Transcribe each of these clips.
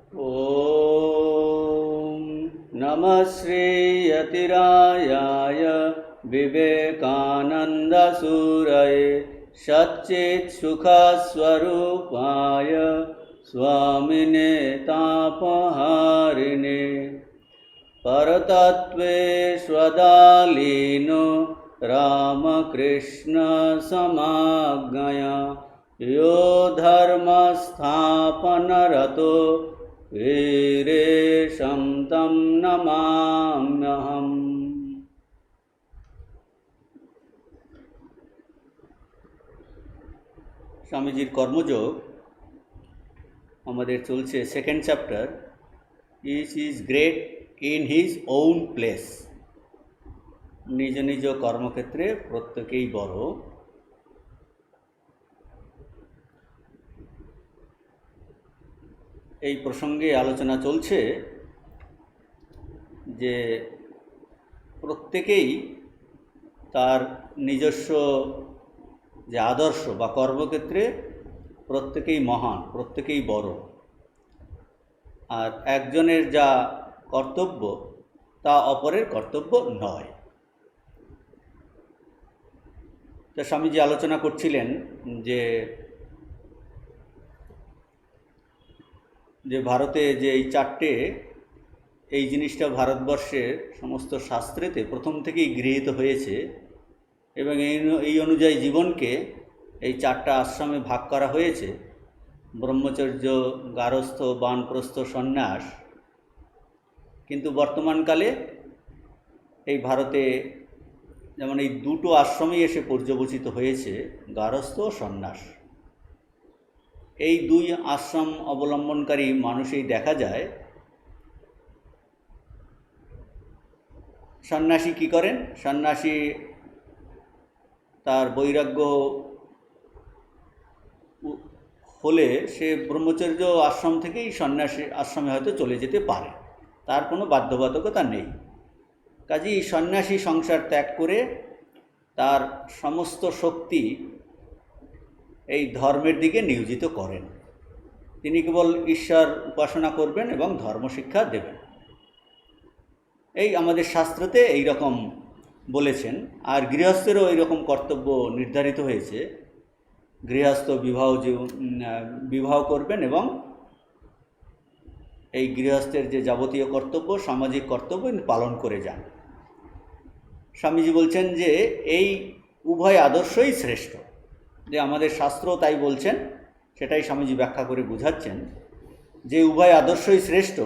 ॐ नमः श्रीयतिरायाय विवेकानन्दसूरये सच्चित्सुखस्वरूपाय स्वामिने तापहारिणे परतत्त्वे स्वदालीनो रामकृष्णसमाज्ञया यो धर्मस्थापनरतो वीरेशं तं नमाम्यहम्। স্বামীজির কর্মযোগ আমাদের চলছে second chapter, each is great in his own place. নিজ নিজ কর্মক্ষেত্রে প্রত্যেকেই বড়। এই প্রসঙ্গে আলোচনা চলছে যে প্রত্যেকেই তার নিজস্ব যে আদর্শ বা কর্মক্ষেত্রে প্রত্যেকেই মহান, প্রত্যেকেই বড়। আর একজনের যা কর্তব্য তা অপরের কর্তব্য নয়। তা স্বামীজি আলোচনা করছিলেন যে ভারতে যে এই চারটে, এই জিনিসটা ভারতবর্ষের সমস্ত শাস্ত্রেতে প্রথম থেকেই গৃহীত হয়েছে এবং এই অনুযায়ী জীবনকে এই চারটা আশ্রমে ভাগ করা হয়েছে: ব্রহ্মচর্য, গারস্থ, বানপ্রস্থ, সন্ন্যাস। কিন্তু বর্তমানকালে এই ভারতে যেমন এই দুটো আশ্রমেই এসে পর্যবসিত হয়েছে, গারস্থ ও সন্ন্যাস। এই দুই আশ্রম অবলম্বনকারী মানুষই দেখা যায়। সন্ন্যাসী কী করেন? সন্ন্যাসী তার বৈরাগ্য হলে সে ব্রহ্মচর্য আশ্রম থেকেই সন্ন্যাসী আশ্রমে হয়তো চলে যেতে পারে, তার কোনো বাধ্যবাধকতা নেই। কাজেই সন্ন্যাসী সংসার ত্যাগ করে তার সমস্ত শক্তি এই ধর্মের দিকে নিয়োজিত করেন। তিনি কেবল ঈশ্বর উপাসনা করবেন এবং ধর্মশিক্ষা দেবেন। এই আমাদের শাস্ত্রতে এই রকম বলেছেন। আর গৃহস্থেরও এই রকম কর্তব্য নির্ধারিত হয়েছে। গৃহস্থ বিবাহ করবেন এবং এই গৃহস্থের যে যাবতীয় কর্তব্য, সামাজিক কর্তব্য পালন করে যান। স্বামীজি বলছেন যে এই উভয় আদর্শই শ্রেষ্ঠ। যে আমাদের শাস্ত্র তাই বলছেন, সেটাই স্বামীজি ব্যাখ্যা করে বুঝাচ্ছেন যে উভয় আদর্শই শ্রেষ্ঠ,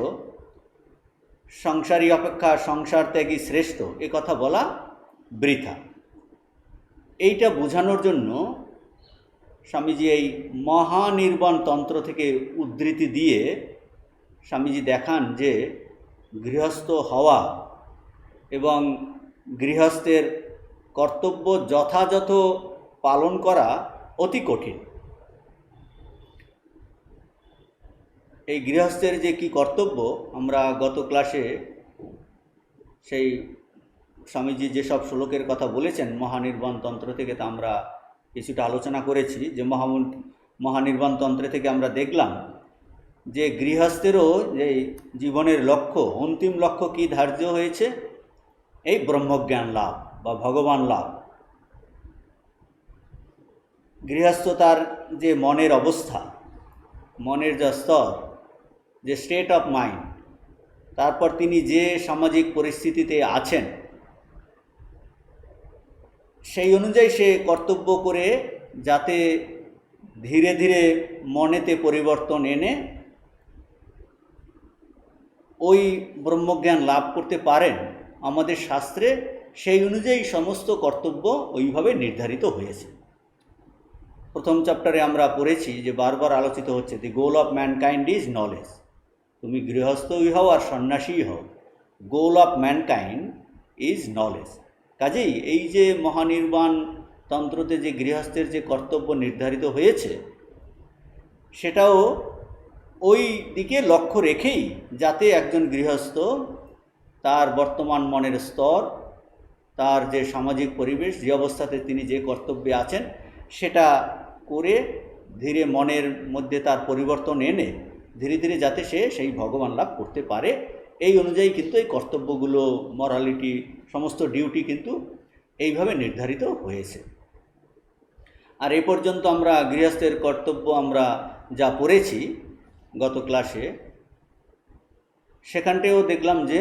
সংসারী অপেক্ষা সংসার ত্যাগী শ্রেষ্ঠ, এ কথা বলা বৃথা। এইটা বোঝানোর জন্য স্বামীজি এই মহানির্বাণ তন্ত্র থেকে উদ্ধৃতি দিয়ে স্বামীজি দেখান যে গৃহস্থ হওয়া এবং গৃহস্থের কর্তব্য যথাযথ পালন করা অতি কঠিন। এই গৃহস্থের যে কি কর্তব্য, আমরা গত ক্লাসে সেই স্বামীজি যেসব শ্লোকের কথা বলেছেন মহানির্বাণ তন্ত্র থেকে, তা আমরা কিছুটা আলোচনা করেছি। যে মহানির্বাণ তন্ত্র থেকে আমরা দেখলাম যে গৃহস্থেরও যে জীবনের লক্ষ্য, অন্তিম লক্ষ্য কি ধার্য হয়েছে? এই ব্রহ্মজ্ঞান লাভ বা ভগবান লাভ। গৃহস্থ তার যে মনের অবস্থা, মনের যা স্তর, যে স্টেট অফ মাইন্ড, তারপর তিনি যে সামাজিক পরিস্থিতিতে আছেন সেই অনুযায়ী সে কর্তব্য করে যাতে ধীরে ধীরে মনেতে পরিবর্তন এনে ওই ব্রহ্মজ্ঞান লাভ করতে পারেন, আমাদের শাস্ত্রে সেই অনুযায়ী সমস্ত কর্তব্য ওইভাবে নির্ধারিত হয়েছে। প্রথম চ্যাপ্টারে আমরা পড়েছি যে বারবার আলোচিত হচ্ছে, the goal of mankind is knowledge. তুমি গৃহস্থই হও আর সন্ন্যাসীই হও, goal of mankind is knowledge. কাজেই এই যে মহানির্বাণ তন্ত্রতে যে গৃহস্থের যে কর্তব্য নির্ধারিত হয়েছে, সেটাও ওই দিকে লক্ষ্য রেখেই যাতে একজন গৃহস্থ তার বর্তমান মনের স্তর, তার যে সামাজিক পরিবেশ, যে অবস্থাতে তিনি যে কর্তব্যে আছেন, সেটা করে ধীরে মনের মধ্যে তার পরিবর্তন এনে ধীরে ধীরে যাতে সে সেই ভগবান লাভ করতে পারে, এই অনুযায়ী কিন্তু এই কর্তব্যগুলো, মরালিটি, সমস্ত ডিউটি কিন্তু এইভাবে নির্ধারিত হয়েছে। আর এ পর্যন্ত আমরা গৃহস্থের কর্তব্য আমরা যা পড়েছি গত ক্লাসে, সেখানটাও দেখলাম যে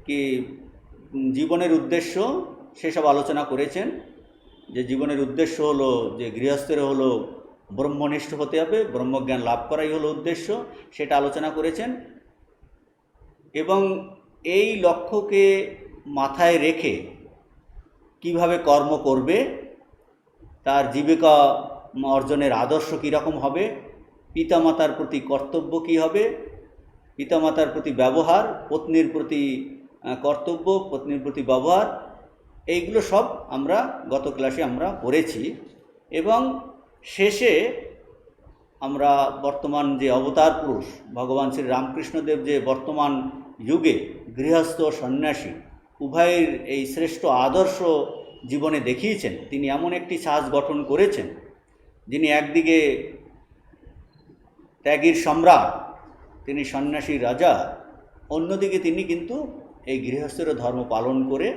কি জীবনের উদ্দেশ্য সেসব আলোচনা করেছেন। যে জীবনের উদ্দেশ্য হলো যে গৃহস্থের হলো ব্রহ্মনিষ্ঠ হতে হবে, ব্রহ্মজ্ঞান লাভ করাই হলো উদ্দেশ্য, সেটা আলোচনা করেছেন। এবং এই লক্ষ্যকে মাথায় রেখে কিভাবে কর্ম করবে, তার জীবিকা অর্জনের আদর্শ কীরকম হবে, পিতামাতার প্রতি কর্তব্য কী হবে, পিতামাতার প্রতি ব্যবহার, পত্নীর প্রতি কর্তব্য, পত্নীর প্রতি ব্যবহার, এইগুলো সব আমরা গত ক্লাসে আমরা পড়েছি। এবং শেষে আমরা বর্তমান যে অবতার পুরুষ ভগবান শ্রী রামকৃষ্ণদেব যে বর্তমান যুগে গৃহস্থ সন্ন্যাসী উভয়ের এই শ্রেষ্ঠ আদর্শ জীবনে দেখিয়েছেন। তিনি এমন একটি সাজ গঠন করেছেন, যিনি একদিকে ত্যাগীর সম্রাট, তিনি সন্ন্যাসীর রাজা, অন্যদিকে তিনি কিন্তু এই গৃহস্থের ধর্ম পালন করে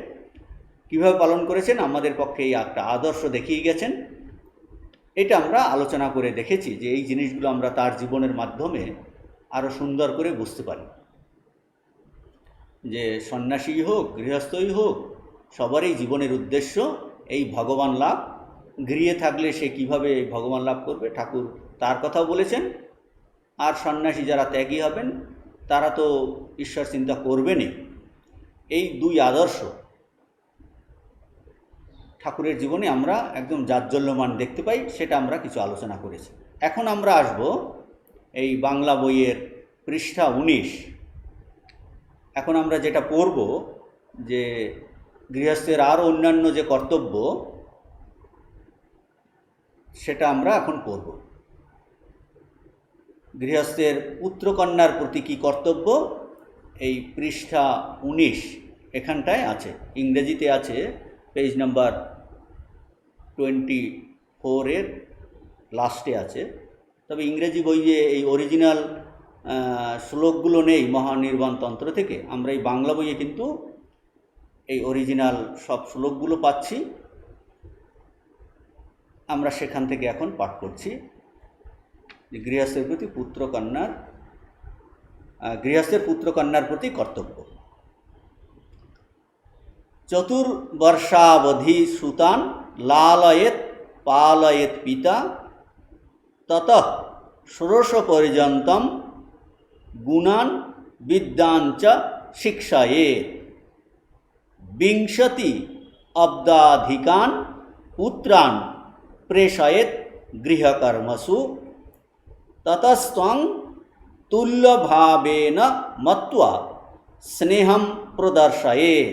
কীভাবে পালন করেছেন আমাদের পক্ষে এই একটা আদর্শ দেখিয়ে গেছেন। এটা আমরা আলোচনা করে দেখেছি যে এই জিনিসগুলো আমরা তার জীবনের মাধ্যমে আরও সুন্দর করে বুঝতে পারি, যে সন্ন্যাসী হোক গৃহস্থই হোক সবারই জীবনের উদ্দেশ্য এই ভগবান লাভ। গৃহে থাকলে সে কিভাবে ভগবান লাভ করবে ঠাকুর তার কথাও বলেছেন। আর সন্ন্যাসী যারা ত্যাগী হবেন তারা তো ঈশ্বর চিন্তা করবেনই। এই দুই আদর্শ ঠাকুরের জীবনে আমরা একদম জাজ্জল্যমান দেখতে পাই, সেটা আমরা কিছু আলোচনা করেছি। এখন আমরা আসব এই বাংলা বইয়ের পৃষ্ঠা 19। এখন আমরা যেটা পড়ব যে গৃহস্থের আরও অন্যান্য যে কর্তব্য, সেটা আমরা এখন পড়ব। গৃহস্থের পুত্রকন্যার প্রতি কী কর্তব্য, এই পৃষ্ঠা 19 এখানটায় আছে, ইংরেজিতে আছে পেজ নাম্বার 24 লাস্টে আছে। তবে ইংরেজি বইয়ে এই অরিজিনাল শ্লোকগুলো নেই মহানির্বাণ তন্ত্র থেকে। আমরা এই বাংলা বইয়ে কিন্তু এই অরিজিনাল সব শ্লোকগুলো পাচ্ছি। আমরা সেখান থেকে এখন পাঠ করছি। গৃহস্থের প্রতি গৃহস্থের পুত্রকন্যার প্রতি কর্তব্য। চতুর্বর্ষাবধি সুতান লালয়েত পালয়েত পিতা ততঃ ষোড়শ পর্যন্তম গুণান বিদ্যাঞ্চ শিক্ষায়েত। বিংশতি অব্দাধিকান পুত্রান প্রেষয়েত গৃহকর্মসু ততস্ত্বং তুল্যভাবেন মত্বা স্নেহম প্রদর্শয়েত।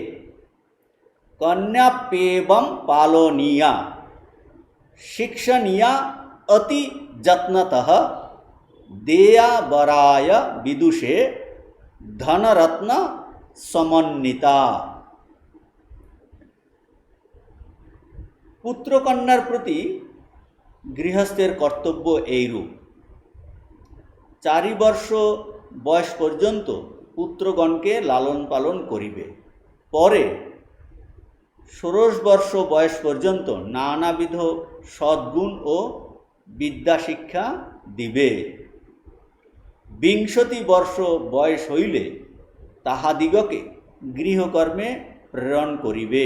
কন্যাপ্যেবং পালনীয়া শিক্ষণীয়া অতি যত্নতঃ দেয়া বরায় বিদুষে ধনরত্ন সমন্বিতা। পুত্রকন্যার প্রতি গৃহস্থের কর্তব্য এইরূপ। 4 বর্ষ বয়স পর্যন্ত পুত্রগণকে লালন পালন করিবে, পরে 16 বর্ষ বয়স পর্যন্ত নানাবিধ সদ্গুণ ও বিদ্যা শিক্ষা দিবে। 20 বর্ষ বয়স হইলে তাহাদিগকে গৃহকর্মে প্রেরণ করিবে।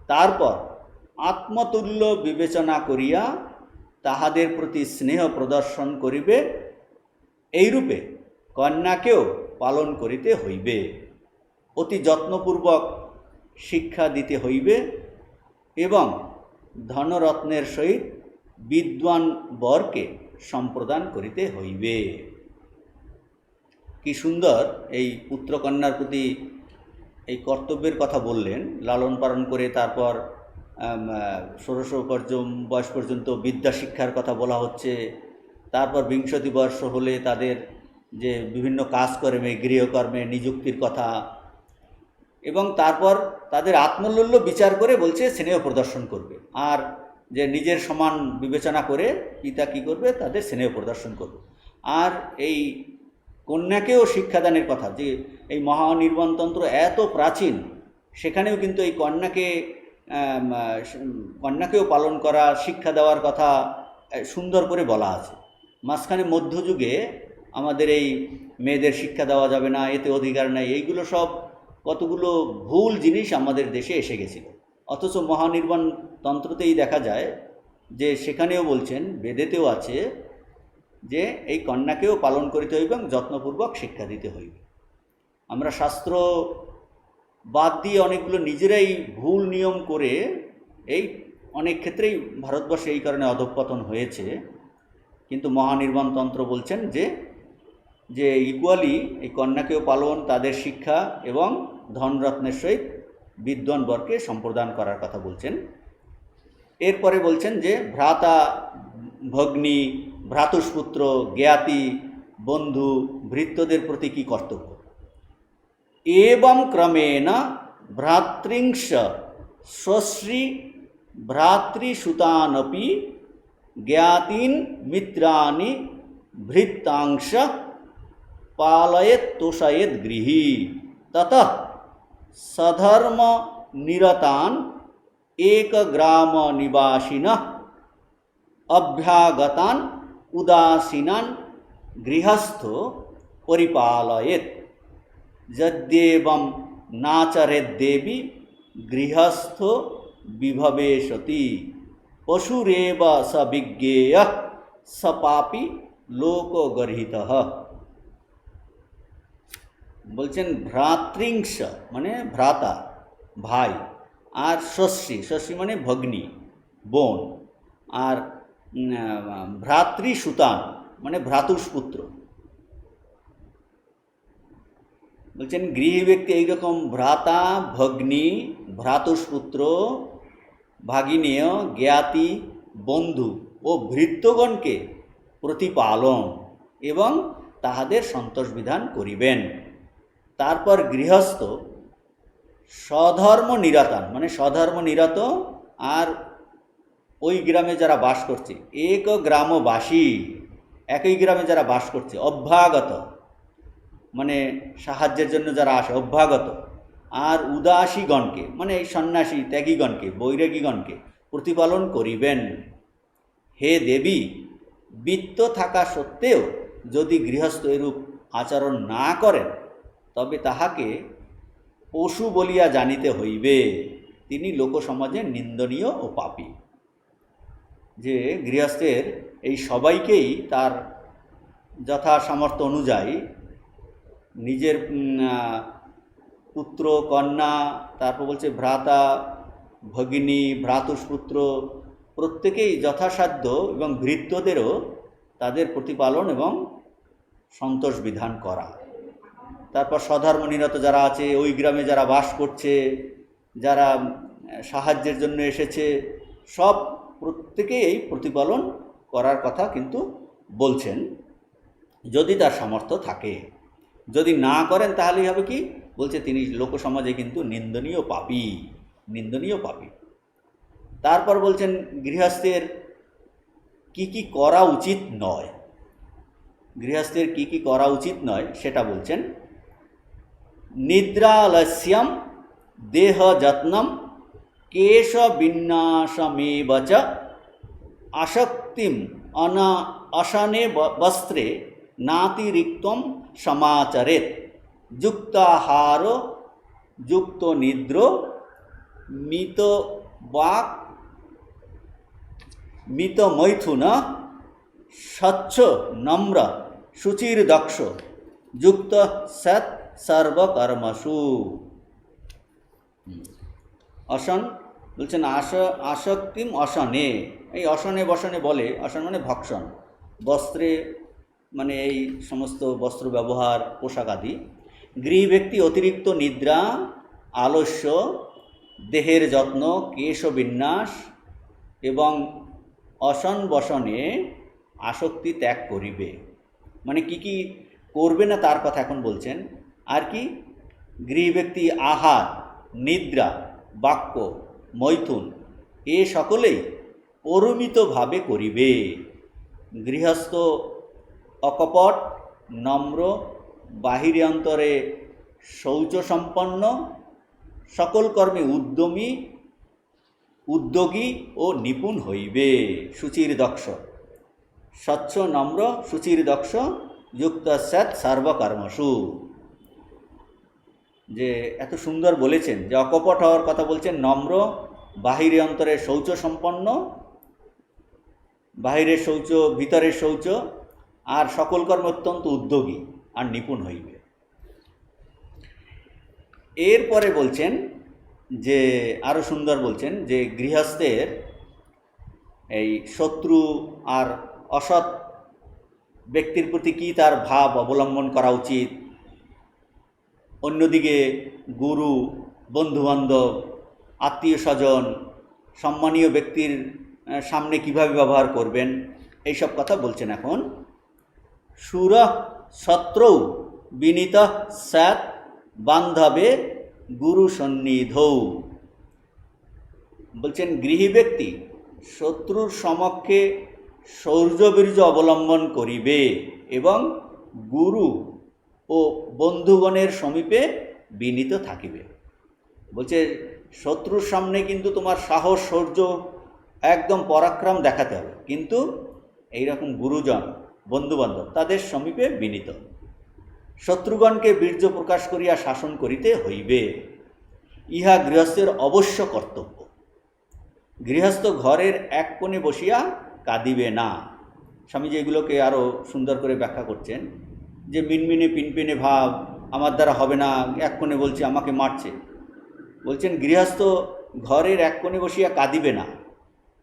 তারপর আত্মতুল্য বিবেচনা করিয়া তাহাদের প্রতি স্নেহ প্রদর্শন করিবে। এইরূপে কন্যাকেও পালন করিতে হইবে, অতি যত্নপূর্বক শিক্ষা দিতে হইবে এবং ধনরত্নের সহিত বিদ্বান বরকে সম্প্রদান করিতে হইবে। কি সুন্দর এই পুত্রকন্যার প্রতি এই কর্তব্যের কথা বললেন। লালন পালন করে তারপর 16 বয়স পর্যন্ত বিদ্যা শিক্ষার কথা বলা হচ্ছে। তারপর 20 বর্ষ হলে তাদের যে বিভিন্ন কাজকর্মে গৃহকর্মে নিযুক্তির কথা, এবং তারপর তাদের আত্মমূল্য বিচার করে বলছে স্নেহ প্রদর্শন করবে। আর যে নিজের সমান বিবেচনা করে পিতা কী করবে, তাদের স্নেহ প্রদর্শন করবে। আর এই কন্যাকেও শিক্ষাদানের কথা, যে এই মহানির্বাণতন্ত্র এত প্রাচীন, সেখানেও কিন্তু এই কন্যাকেও পালন করা, শিক্ষা দেওয়ার কথা সুন্দর করে বলা আছে। মাঝখানে মধ্যযুগে আমাদের এই মেয়েদের শিক্ষা দেওয়া যাবে না, এতে অধিকার নাই, এইগুলো সব কতগুলো ভুল জিনিস আমাদের দেশে এসে গেছিল। অথচ মহানির্বাণ তন্ত্রতেই দেখা যায় যে সেখানেও বলছেন, বেদেতেও আছে যে এই কন্যাকেও পালন করিতে হইবে এবং যত্নপূর্বক শিক্ষা দিতে হইবে। আমরা শাস্ত্র বাদ দিয়ে অনেকগুলো নিজেরাই ভুল নিয়ম করে এই অনেক ক্ষেত্রেই ভারতবর্ষে এই কারণে অধঃপতন হয়েছে। কিন্তু মহানির্বাণতন্ত্র বলছেন যে ইকুয়ালি এই কন্যাকেও পালন, তাদের শিক্ষা এবং ধনরত্নের সহিত বিদ্বান বরকে সম্প্রদান করার কথা বলছেন। এরপরে বলছেন যে ভ্রাতা, ভগ্নী, ভ্রাতুষ্পুত্র, জ্ঞাতি, বন্ধু, ভৃত্যদের প্রতি কী কর্তব্য। এবং ক্রমেণ ভ্রাতৃংশ স্বশ্রী ভ্রাতৃসুতানপি জ্ঞাতীন মিত্রাণি ভৃত্তাংশ পালয়েত তোষায়েত গৃহী ততঃ সধর্ম নিরতান একগ্রাম নিবাসিনঃ অভ্যাগতান উদাসীনান গৃহস্থ পরিপালয়েত যদ্যেবং নাচরেদ্দেবী গৃহস্থ বিভবেশতি পশুরেব স বিজ্ঞেয়ঃ স পাপী লোকগর্হিতঃ। বলছেন ভ্রাতৃংশ মানে ভ্রাতা, ভাই, আর ষষ্ঠী, ষষ্ঠী মানে ভগ্নী, বোন, আর ভ্রাতৃসুতান মানে ভ্রাতুষ্পুত্র। বলছেন গৃহী ব্যক্তি এইরকম ভ্রাতা, ভগ্নী, ভ্রাতুষ্পুত্র, ভাগিনেয়, জ্ঞাতি, বন্ধু ও ভৃত্যগণকে প্রতিপালন এবং তাহাদের সন্তোষ বিধান করিবেন। তারপর গৃহস্থ স্বধর্ম নিরতান মানে স্বধর্ম নিরত আর ওই গ্রামে যারা বাস করছে, এক গ্রামবাসী, একই গ্রামে যারা বাস করছে, অভ্যাগত মানে সাহায্যের জন্য যারা আসে, অভ্যাগত, আর উদাসীগণকে মানে এই সন্ন্যাসী, ত্যাগীগণকে, বৈরাগীগণকে প্রতিপালন করিবেন। হে দেবী, বিত্ত থাকা সত্ত্বেও যদি গৃহস্থ এরূপ আচরণ না করেন তবে তাহাকে পশু বলিয়া জানিতে হইবে, তিনি লোকসমাজে নিন্দনীয় ও পাপী। যে গৃহস্থের এই সবাইকেই তার যথা সামর্থ্য অনুযায়ী নিজের পুত্র, কন্যা, তারপর বলছে ভ্রাতা, ভগিনী, ভ্রাতুষ্পুত্র প্রত্যেকেই যথাসাধ্য এবং ভৃত্যদেরও তাদের প্রতিপালন এবং সন্তোষ বিধান করা। তারপর স্বধর্মনিরত যারা আছে, ওই গ্রামে যারা বাস করছে, যারা সাহায্যের জন্য এসেছে, সব প্রত্যেকেই এই প্রতিপালন করার কথা কিন্তু বলছেন, যদি তার সামর্থ্য থাকে। যদি না করেন তাহলেই হবে কি, বলছে তিনি লোকসমাজে কিন্তু নিন্দনীয় পাপী, নিন্দনীয় পাপী। তারপর বলছেন গৃহস্থের কি কি করা উচিত নয়, গৃহস্থের কি কি করা উচিত নয় সেটা বলছেন। নিদ্রালস্যম দেহ যত্নম কেশ বিন্যাসমেব চ আসক্তিম অশনে বস্ত্রে নাতিরিক্তম সমাচরেত যুক্তাহার যুক্ত নিদ্র মিত বাক মিত মৈথুন স্বচ্ছ নম্র শুচির্দক্ষ যুক্ত সৎ সর্বকর্মসু। অসন বলছেন আসক্তিম অসনে, এই অসনে বসনে বলে, অসন মানে ভক্ষণ, বস্ত্রে মানে এই সমস্ত বস্ত্র ব্যবহার, পোশাক আদি। গৃহী ব্যক্তি অতিরিক্ত নিদ্রা, আলস্য, দেহের যত্ন, কেশ বিন্যাস এবং অসন বসনে আসক্তি ত্যাগ করিবে। মানে কি কি করবে না তার কথা এখন বলছেন। আর কি, গৃহী ব্যক্তি আহার, নিদ্রা, বাক্য, মৈথুন এ সকলেই পরিমিতভাবে করিবে। গৃহস্থ অকপট, নম্র, বাহিরে অন্তরে শৌচ সম্পন্ন, সকল কর্মে উদ্যোগী ও নিপুণ হইবে। শুচির দক্ষ, স্বচ্ছ, নম্র, শুচির দক্ষ, যুক্ত স্যাৎ সর্বকর্মসু। যে এত সুন্দর বলেছেন যে অকপট হওয়ার কথা বলছেন, নম্র, বাহিরে অন্তরে শৌচ সম্পন্ন, বাহিরের শৌচ ভিতরের শৌচ, আর সকল কর্মে অত্যন্ত উদ্যোগী আর নিপুণ হইবে। এরপরে বলছেন যে আরও সুন্দর বলছেন যে গৃহস্থের এই শত্রু আর অসৎ ব্যক্তির প্রতি কী তার ভাব অবলম্বন করা উচিত, অন্যদিকে গুরু, বন্ধুবান্ধব, আত্মীয় স্বজন, সম্মানীয় ব্যক্তির সামনে কিভাবে ব্যবহার করবেন, এইসব কথা বলছেন এখন। সুর শত্রৌ বিনীত স্যাৎ বান্ধবে গুরু সন্নিধৌ। বলছেন গৃহী ব্যক্তি শত্রুর সমক্ষে শৌর্যবীর্য অবলম্বন করিবে এবং গুরু ও বন্ধুগণের সমীপে বিনীত থাকিবে। বলছে শত্রুর সামনে কিন্তু তোমার সাহস, শৌর্য, একদম পরাক্রম দেখাতে হবে, কিন্তু এইরকম গুরুজন, বন্ধুবান্ধব তাদের সমীপে বিনীত। শত্রুগণকে বীর্য প্রকাশ করিয়া শাসন করিতে হইবে, ইহা গৃহস্থের অবশ্য কর্তব্য। গৃহস্থ ঘরের এক কোণে বসিয়া কাঁদিবে না। স্বামীজি এগুলোকে আরও সুন্দর করে ব্যাখ্যা করছেন যে মিনমিনে পিনপিনে ভাব, আমার দ্বারা হবে না, এক কোণে বলছে আমাকে মারছে। বলছেন গৃহস্থ ঘরের এক কোণে বসিয়া কাঁদিবে না,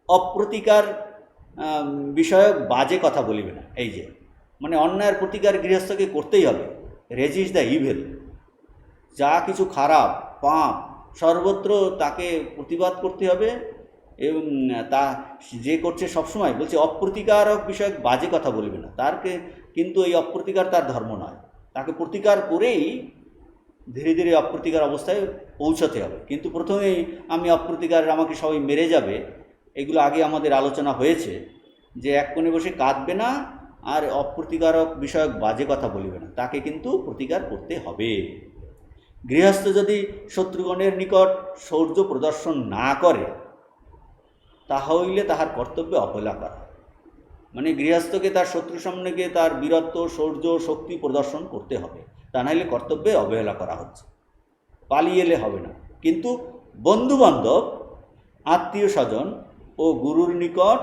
অপ্রতিকার বিষয়ক বাজে কথা বলিবে না। এই যে মানে অন্যায়ের প্রতিকার গৃহস্থকে করতেই হবে, রেজিস্ট দ্য ইভেল। যা কিছু খারাপ, পাপ, সর্বত্র তাকে প্রতিবাদ করতে হবে, এবং তা যে করছে সবসময় বলছে অপ্রতিকারক বিষয়ক বাজে কথা বলবে না। তারকে কিন্তু এই অপ্রতিকার তার ধর্ম নয়, তাকে প্রতিকার করেই ধীরে ধীরে অপ্রতিকার অবস্থায় পৌঁছাতে হবে। কিন্তু প্রথমেই আমি অপ্রতিকার, আমাকে সবাই মেরে যাবে, এগুলো আগে আমাদের আলোচনা হয়েছে যে এক কোণে বসে কাঁদবে না আর অপ্রতিকারক বিষয়ক বাজে কথা বলিবে না, তাকে কিন্তু প্রতিকার করতে হবে। গৃহস্থ যদি শত্রুগণের নিকট শৌর্য প্রদর্শন না করে তাহলে তাহার কর্তব্যে অবহেলা করা। মানে গৃহস্থকে তার শত্রু সামনে গিয়ে তার বীরত্ব, শৌর্য, শক্তি প্রদর্শন করতে হবে, তা নাহলে কর্তব্যে অবহেলা করা হচ্ছে, পালিয়ে এলে হবে না। কিন্তু বন্ধুবান্ধব, আত্মীয় স্বজন ও গুরুর নিকট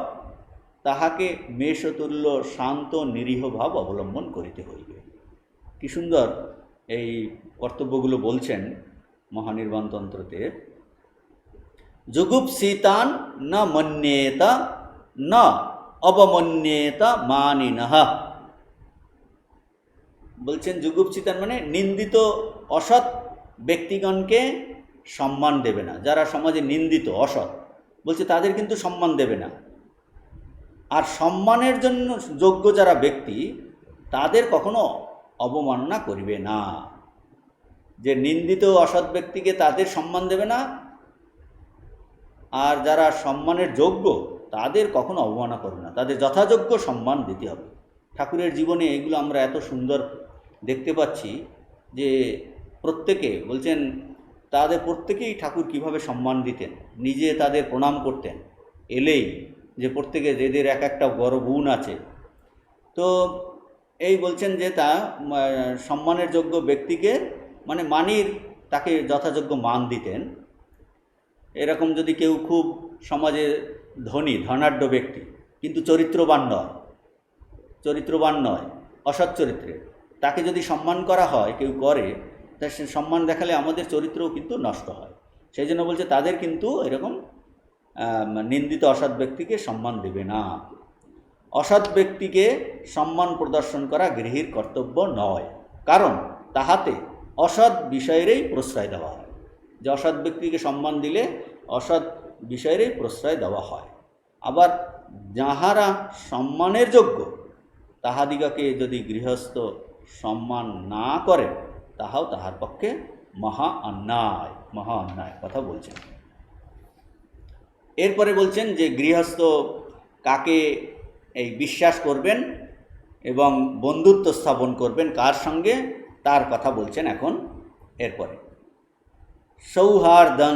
তাহাকে মেষতুল্য শান্ত নিরীহ ভাব অবলম্বন করিতে হইবে। কি সুন্দর এই কর্তব্যগুলো বলছেন মহানির্বাণতন্ত্রতে। যুগুপ্সিতান ন মন্যেত ন অবমন্যেত মানিনঃ। বলছেন যুগুপ্সিতান মানে নিন্দিত অসৎ ব্যক্তিগণকে সম্মান দেবে না। যারা সমাজে নিন্দিত, অসৎ, বলছে তাদের কিন্তু সম্মান দেবে না। আর সম্মানের জন্য যোগ্য যারা ব্যক্তি তাদের কখনো অবমাননা করিবে না। যে নিন্দিত অসৎ ব্যক্তিকে তাদের সম্মান দেবে না, আর যারা সম্মানের যোগ্য তাদের কখনো অবমাননা করবে না, তাদের যথাযোগ্য সম্মান দিতে হবে। ঠাকুরের জীবনে এগুলো আমরা এত সুন্দর দেখতে পাচ্ছি যে প্রত্যেকে বলছেন তাদের প্রত্যেকেই ঠাকুর কিভাবে সম্মান দিতেন, নিজে তাদের প্রণাম করতেন এলেই, যে প্রত্যেকে যাদের এক একটা বড় গুণ আছে। তো এই বলছেন যে তা সম্মানের যোগ্য ব্যক্তিকে মানে মানির তাকে যথাযোগ্য মান দিতেন। এরকম যদি কেউ খুব সমাজে ধনী, ধনাঢ্য ব্যক্তি কিন্তু চরিত্রবান নয়, অসৎ চরিত্রের, তাকে যদি সম্মান করা হয়, কেউ করে, তা সে সম্মান দেখালে আমাদের চরিত্রও কিন্তু নষ্ট হয়। সেই জন্য বলছে তাদের কিন্তু এরকম নিন্দিত অসৎ ব্যক্তিকে সম্মান দেবে না। অসৎ ব্যক্তিকে সম্মান প্রদর্শন করা গৃহীর কর্তব্য নয়, কারণ তাহাতে অসৎ বিষয়েরই প্রশ্রয় দেওয়া হয়। যে অসৎ ব্যক্তিকে সম্মান দিলে অসৎ বিষয়েরই প্রশ্রয় দেওয়া হয়। আবার যাহারা সম্মানের যোগ্য তাহাদিগকে যদি গৃহস্থ সম্মান না করেন তাহাও তাহার পক্ষে মহা অন্যায় কথা বলছেন। এরপরে বলছেন যে গৃহস্থ কাকে এই বিশ্বাস করবেন এবং বন্ধুত্ব স্থাপন করবেন কার সঙ্গে, তার কথা বলছেন এখন এরপরে। সৌহার্দং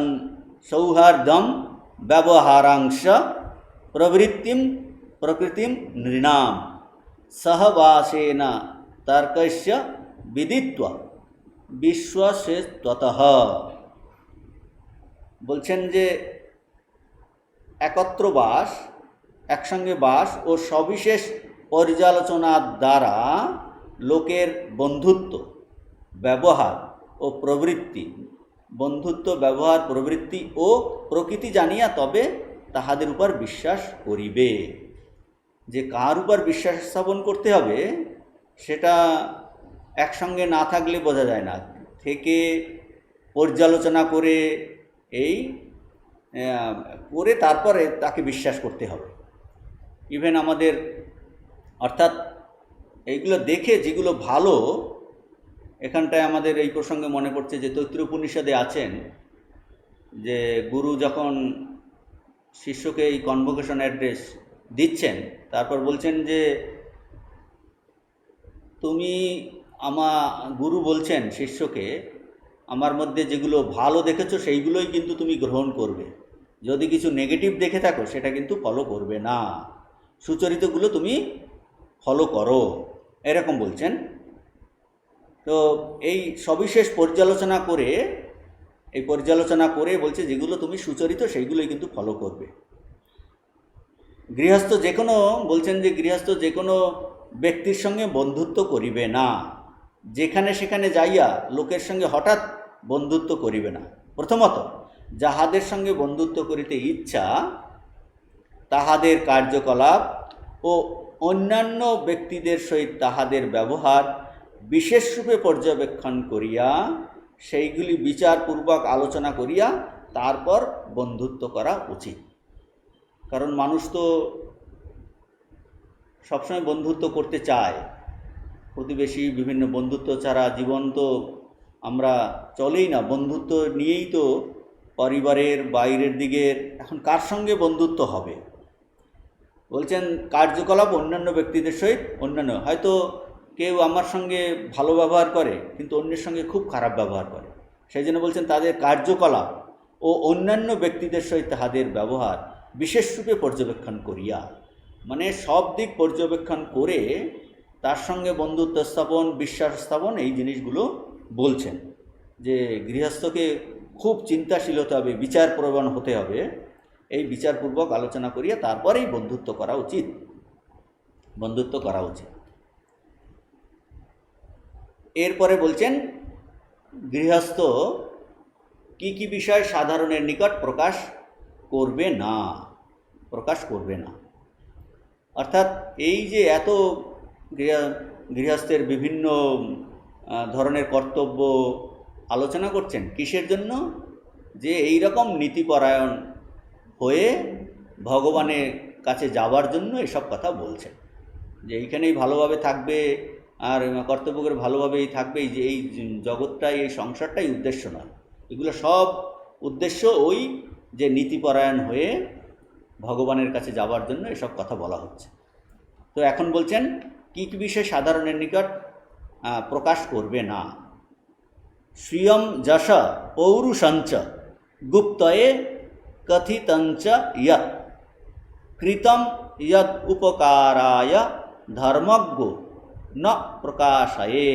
সৌহার্দম ব্যবহারাংশ প্রবৃত্তিম প্রকৃতিম নৃণাম সহবাসেন তর্কস্য বিদিত্বা বিশ্বসেত্বতঃ। বলছেন যে একত্র বাস, একসঙ্গে বাস ও সবিশেষ পর্যালোচনার দ্বারা লোকের বন্ধুত্ব, ব্যবহার ও প্রবৃত্তি, বন্ধুত্ব, ব্যবহার, প্রবৃত্তি ও প্রকৃতি জানিয়া তবে তাহাদের উপর বিশ্বাস করিবে। যে কার উপর বিশ্বাস স্থাপন করতে হবে সেটা একসঙ্গে না থাকলে বোঝা যায় না, থেকে পর্যালোচনা করে এই করে তারপরে তাকে বিশ্বাস করতে হবে। ইভেন আমাদের অর্থাৎ এইগুলো দেখে যেগুলো ভালো, এখানটায় আমাদের এই প্রসঙ্গে মনে পড়ছে যে তৈত্র উপনিষদে আছেন যে গুরু যখন শিষ্যকে এই কনভোকেশন অ্যাড্রেস দিচ্ছেন, তারপর বলছেন যে তুমি গুরু বলছেন শিষ্যকে, আমার মধ্যে যেগুলো ভালো দেখেছো সেইগুলোই কিন্তু তুমি গ্রহণ করবে, যদি কিছু নেগেটিভ দেখে থাকো সেটা কিন্তু ফলো করবে না, সুচরিতগুলো তুমি ফলো করো, এরকম বলছেন। তো এই সবিশেষ পর্যালোচনা করে বলছে যেগুলো তুমি সুচরিত সেইগুলোই কিন্তু ফলো করবে। গৃহস্থ যে কোনো, বলছেন যে গৃহস্থ যে কোনো ব্যক্তির সঙ্গে বন্ধুত্ব করিবে না, যেখানে সেখানে যাইয়া লোকের সঙ্গে হঠাৎ বন্ধুত্ব করিবে না। প্রথমত যাহাদের সঙ্গে বন্ধুত্ব করিতে ইচ্ছা তাহাদের কার্যকলাপ ও অন্যান্য ব্যক্তিদের সহিত তাহাদের ব্যবহার বিশেষরূপে পর্যবেক্ষণ করিয়া সেইগুলি বিচারপূর্বক আলোচনা করিয়া তারপর বন্ধুত্ব করা উচিত। কারণ মানুষ তো সবসময় বন্ধুত্ব করতে চায়, প্রতিবেশী, বিভিন্ন বন্ধুত্ব ছাড়া জীবন তো আমরা চলেই না, বন্ধুত্ব নিয়েই তো পরিবারের বাইরের দিকের, এখন কার সঙ্গে বন্ধুত্ব হবে? বলছেন কার্যকলাপ অন্যান্য ব্যক্তিদের সহিত, অন্যান্য হয়তো কেউ আমার সঙ্গে ভালো ব্যবহার করে কিন্তু অন্যের সঙ্গে খুব খারাপ ব্যবহার করে, সেই জন্য বলছেন তাদের কার্যকলাপ ও অন্যান্য ব্যক্তিদের সহিত তাহাদের ব্যবহার বিশেষরূপে পর্যবেক্ষণ করিয়া, মানে সব দিক পর্যবেক্ষণ করে তার সঙ্গে বন্ধুত্ব স্থাপন, বিশ্বাস স্থাপন, এই জিনিসগুলো বলছেন যে গৃহস্থকে খুব চিন্তাশীল হতে হবে, বিচারপ্রবণ হতে হবে, এই বিচারপূর্বক আলোচনা করিয়া তারপরেই বন্ধুত্ব করা উচিত। এরপরে বলছেন গৃহস্থ কি কি বিষয় সাধারণের নিকট প্রকাশ করবে না। অর্থাৎ এই যে এত গৃহস্থের বিভিন্ন ধরনের কর্তব্য আলোচনা করছেন, কিসের জন্য? যে এই রকম নীতিপরায়ণ হয়ে ভগবানের কাছে যাওয়ার জন্য এসব কথা বলছেন, যে এইখানেই ভালোভাবে থাকবে আর কর্তব্য করে ভালোভাবেই থাকবে, এই যে এই জগৎটাই, এই সংসারটাই উদ্দেশ্য নয়, এগুলো সব উদ্দেশ্য ওই যে নীতিপরায়ণ হয়ে ভগবানের কাছে যাওয়ার জন্য এসব কথা বলা হচ্ছে। তো এখন বলছেন কী কী বিষয় সাধারণের নিকট প্রকাশ করবে না। স্বীয়ম যশ পৌরুষঞ্চ গুপ্তয়ে কথিতঞ্চ ইয়ৎ কৃতম ইয়ৎ উপকারায় ধর্মজ্ঞ ন প্রকাশয়ে।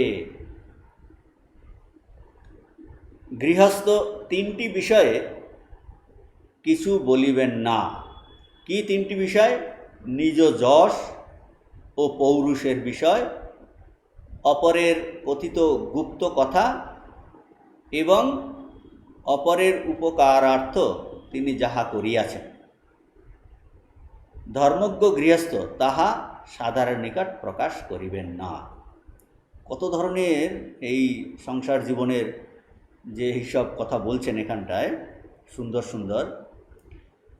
গৃহস্থ তিনটি বিষয়ে কিছু বলিবেন না। কি তিনটি বিষয়? নিজ যশ ও পৌরুষের বিষয়, অপরের কথিত গুপ্ত কথা এবং অপরের উপকারার্থ তিনি যাহা করিয়াছেন। ধর্মজ্ঞ গৃহস্থ তাহা সাধারণ নিকট প্রকাশ করিবেন না। কত ধরনের এই সংসার জীবনের যে হিসাব কথা বলছেন এখানটায়, সুন্দর সুন্দর।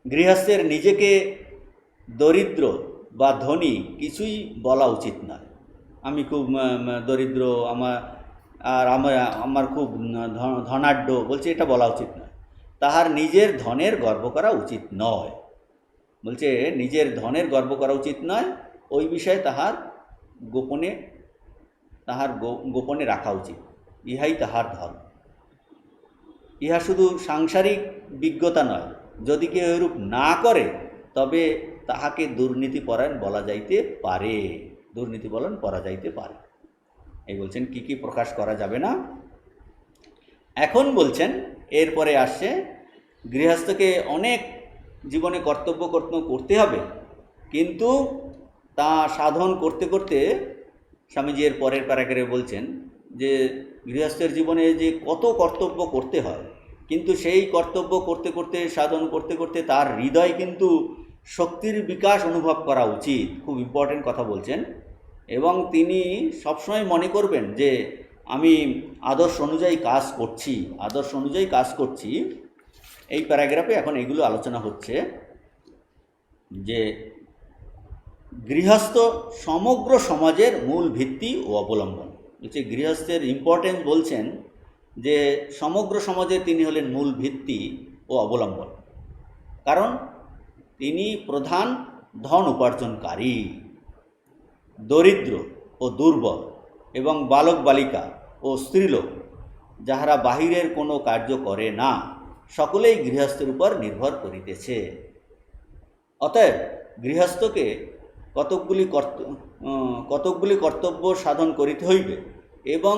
গৃহস্থের নিজেকে দরিদ্র বা ধনী কিছুই বলা উচিত নয়। আমি খুব দরিদ্র, আমার খুব ধনাঢ্য, বলছে এটা বলা উচিত নয়। তাহার নিজের ধনের গর্ব করা উচিত নয়, বলছে নিজের ধনের গর্ব করা উচিত নয়, ওই বিষয়ে তাহার গোপনে তাহার গোপনে রাখা উচিত, ইহাই তাহার ধর্ম। ইহা শুধু সাংসারিক বিজ্ঞতা নয়, যদি কেউ এরূপ না করে তবে তাহাকে দুর্নীতিপরায়ণ বলা যাইতে পারে, দুর্নীতিপরায়ণ করা যাইতে পারে। এই বলছেন কি কি প্রকাশ করা যাবে না। এখন বলছেন এরপরে আসছে গৃহস্থকে অনেক জীবনে কর্তব্য করতে হবে, কিন্তু তা সাধন করতে করতে স্বামীজি এর পরের প্যারাগ্রাফে বলছেন যে গৃহস্থের জীবনে যে কত কর্তব্য করতে হয়, কিন্তু সেই কর্তব্য করতে করতে সাধন করতে করতে তার হৃদয় কিন্তু শক্তির বিকাশ অনুভব করা উচিত। খুব ইম্পর্টেন্ট কথা বলছেন। এবং তিনি সবসময় মনে করবেন যে আমি আদর্শ অনুযায়ী কাজ করছি, আদর্শ অনুযায়ী কাজ করছি। এই প্যারাগ্রাফে এখন এগুলো আলোচনা হচ্ছে যে গৃহস্থ সমগ্র সমাজের মূল ভিত্তি ও অবলম্বন। হচ্ছে গৃহস্থের ইম্পর্টেন্স বলছেন যে সমগ্র সমাজের তিনি হলেন মূল ভিত্তি ও অবলম্বন, কারণ তিনি প্রধান ধন উপার্জনকারী। দরিদ্র ও দুর্বল এবং বালক বালিকা ও স্ত্রীলোক যাহারা বাহিরের কোনো কার্য করে না, সকলেই গৃহস্থের উপর নির্ভর করিতেছে। অতএব গৃহস্থকে কতকগুলি কর্তব্য সাধন করিতে হইবে, এবং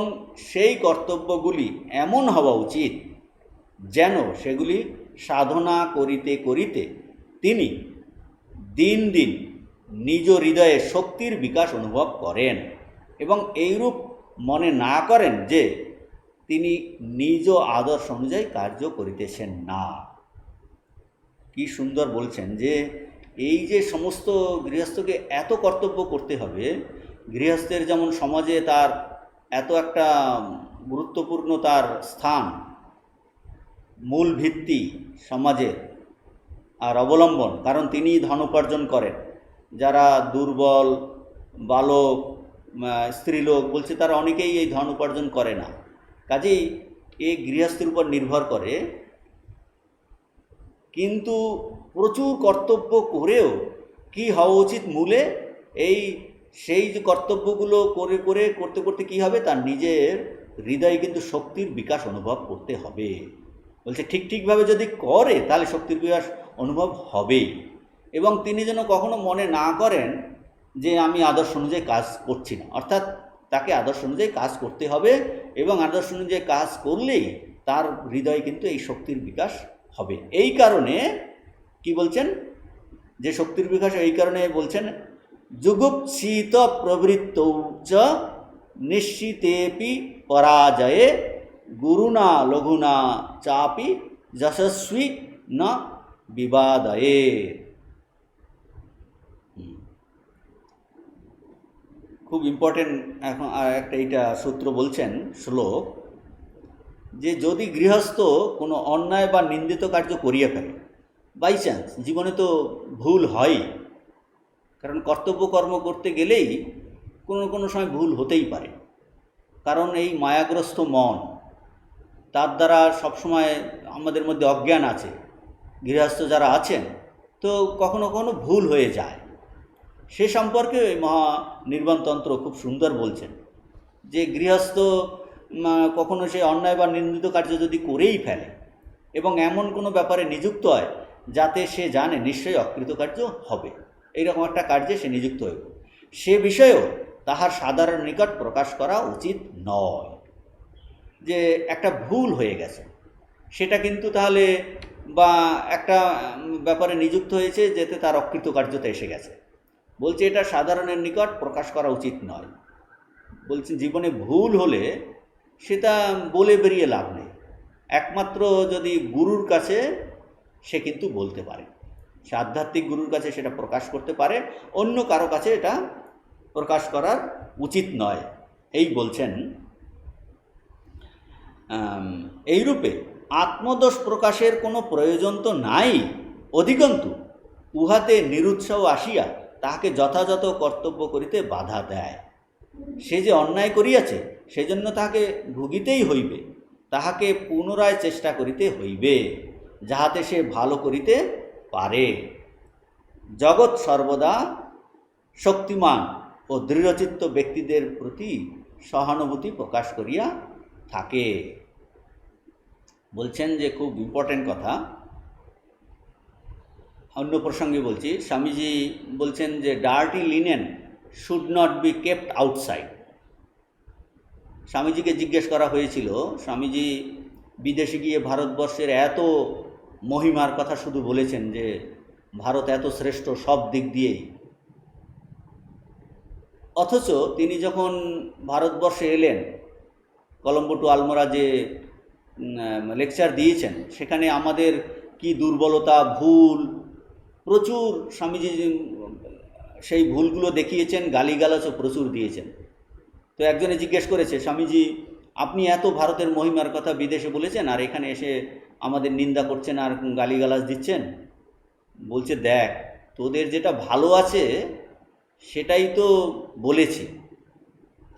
সেই কর্তব্যগুলি এমন হওয়া উচিত যেন সেগুলি সাধনা করিতে করিতে তিনি দিন দিন নিজ হৃদয়ে শক্তির বিকাশ অনুভব করেন, এবং এইরূপ মনে না করেন যে তিনি নিজ আদর্শ অনুযায়ী কার্য করিতেছেন না। কি সুন্দর বলছেন যে এই যে সমস্ত গৃহস্থকে এত কর্তব্য করতে হবে, গৃহস্থের যেমন সমাজে তার এত একটা গুরুত্বপূর্ণ তার স্থান, মূল ভিত্তি সমাজের আর অবলম্বন, কারণ তিনি ধন উপার্জন করেন। যারা দুর্বল বালক স্ত্রীলোক বলছে তারা অনেকেই এই ধন উপার্জন করে না, কাজেই এই গৃহস্থের উপর নির্ভর করে। কিন্তু প্রচুর কর্তব্য করেও কি হওয়া উচিত মূলে, সেই যে কর্তব্যগুলো করতে করতে কী হবে, তার নিজের হৃদয়ে কিন্তু শক্তির বিকাশ অনুভব করতে হবে। বলছে ঠিকভাবে যদি করে তাহলে শক্তির বিকাশ অনুভব হবেই। এবং তিনি যেন কখনো মনে না করেন যে আমি আদর্শ অনুযায়ী কাজ করছি না, অর্থাৎ তাকে আদর্শ অনুযায়ী কাজ করতে হবে, এবং আদর্শ অনুযায়ী কাজ করলেই তার হৃদয়ে কিন্তু এই শক্তির বিকাশ হবে। এই কারণে কি বলছেন যে শক্তির বিকাশ, এই কারণে বলছেন যুগুপ্সিত প্রবৃত্তৌ চ নিশ্চিতেপি পরাজয়ে গুরুণা লঘুনা চাপি যশস্বী না বিবাদয়ে। খুব ইম্পর্টেন্ট এখন একটা এইটা সূত্র বলছেন, শ্লোক, যে যদি গৃহস্থ কোনো অন্যায় বা নিন্দিত কার্য করিয়া ফেলে, বাই চান্স, জীবনে তো ভুল হয়, কারণ কর্তব্য কর্ম করতে গেলেই কোনো সময় ভুল হতেই পারে, কারণ এই মায়াগ্রস্ত মন তার দ্বারা সবসময় আমাদের মধ্যে অজ্ঞান আছে। গৃহস্থ যারা আছেন তো কখনো কখনো ভুল হয়ে যায়। সে সম্পর্কে ওই মহা নির্বাণতন্ত্র খুব সুন্দর বলছেন যে গৃহস্থ কখনো সে অন্যায় বা নিন্দিত কার্য যদি করেই ফেলে এবং এমন কোনো ব্যাপারে নিযুক্ত হয় যাতে সে জানে নিশ্চয়ই অকৃতকার্য হবে, এইরকম একটা কার্যে সে নিযুক্ত হইব, সে বিষয়েও তাহার সাধারণ নিকট প্রকাশ করা উচিত নয়। যে একটা ভুল হয়ে গেছে সেটা কিন্তু তাহলে, বা একটা ব্যাপারে নিযুক্ত হয়েছে যেতে তার অকৃতকার্যতা এসে গেছে, বলছে এটা সাধারণের নিকট প্রকাশ করা উচিত নয়। বলছে জীবনে ভুল হলে সেটা বলে বেরিয়ে লাভ নেই, একমাত্র যদি গুরুর কাছে সে কিন্তু বলতে পারে, সে আধ্যাত্মিক গুরুর কাছে সেটা প্রকাশ করতে পারে, অন্য কারো কাছে এটা প্রকাশ করার উচিত নয়। এই বলছেন এইরূপে আত্মদোষ প্রকাশের কোনো প্রয়োজন তো নাই, অধিকন্তু উহাতে নিরুৎসাহ আসিয়া তাহাকে যথাযথ কর্তব্য করিতে বাধা দেয়। সে যে অন্যায় করিয়াছে সেজন্য তাহাকে ভুগিতেই হইবে, তাহাকে পুনরায় চেষ্টা করিতে হইবে যাহাতে সে ভালো করিতে পারে। জগৎ সর্বদা শক্তিমান ও দৃঢ়চিত্ত ব্যক্তিদের প্রতি সহানুভূতি প্রকাশ করিয়া থাকে। বলছেন যে খুব ইম্পর্টেন্ট কথা, অন্য প্রসঙ্গে বলছি। স্বামীজি বলছেন যে dirty linen should not be kept outside. স্বামীজিকে জিজ্ঞেস করা হয়েছিল, স্বামীজি বিদেশে গিয়ে ভারতবর্ষের এত মহিমার কথা শুধু বলেছেন যে ভারত এত শ্রেষ্ঠ সব দিক দিয়েই, অথচ তিনি যখন ভারতবর্ষে এলেন, কলম্বো টু আলমোড়া যে লেকচার দিয়েছেন, সেখানে আমাদের কি দুর্বলতা, ভুল প্রচুর স্বামীজি সেই ভুলগুলো দেখিয়েছেন, গালিগালাজও প্রচুর দিয়েছেন। তো একজনে জিজ্ঞেস করেছে, স্বামীজি আপনি এত ভারতের মহিমার কথা বিদেশে বলেছেন আর এখানে এসে আমাদের নিন্দা করছেন আর গালিগালাজ দিচ্ছেন। বলছে, দেখ তোদের যেটা ভালো আছে সেটাই তো বলেছি,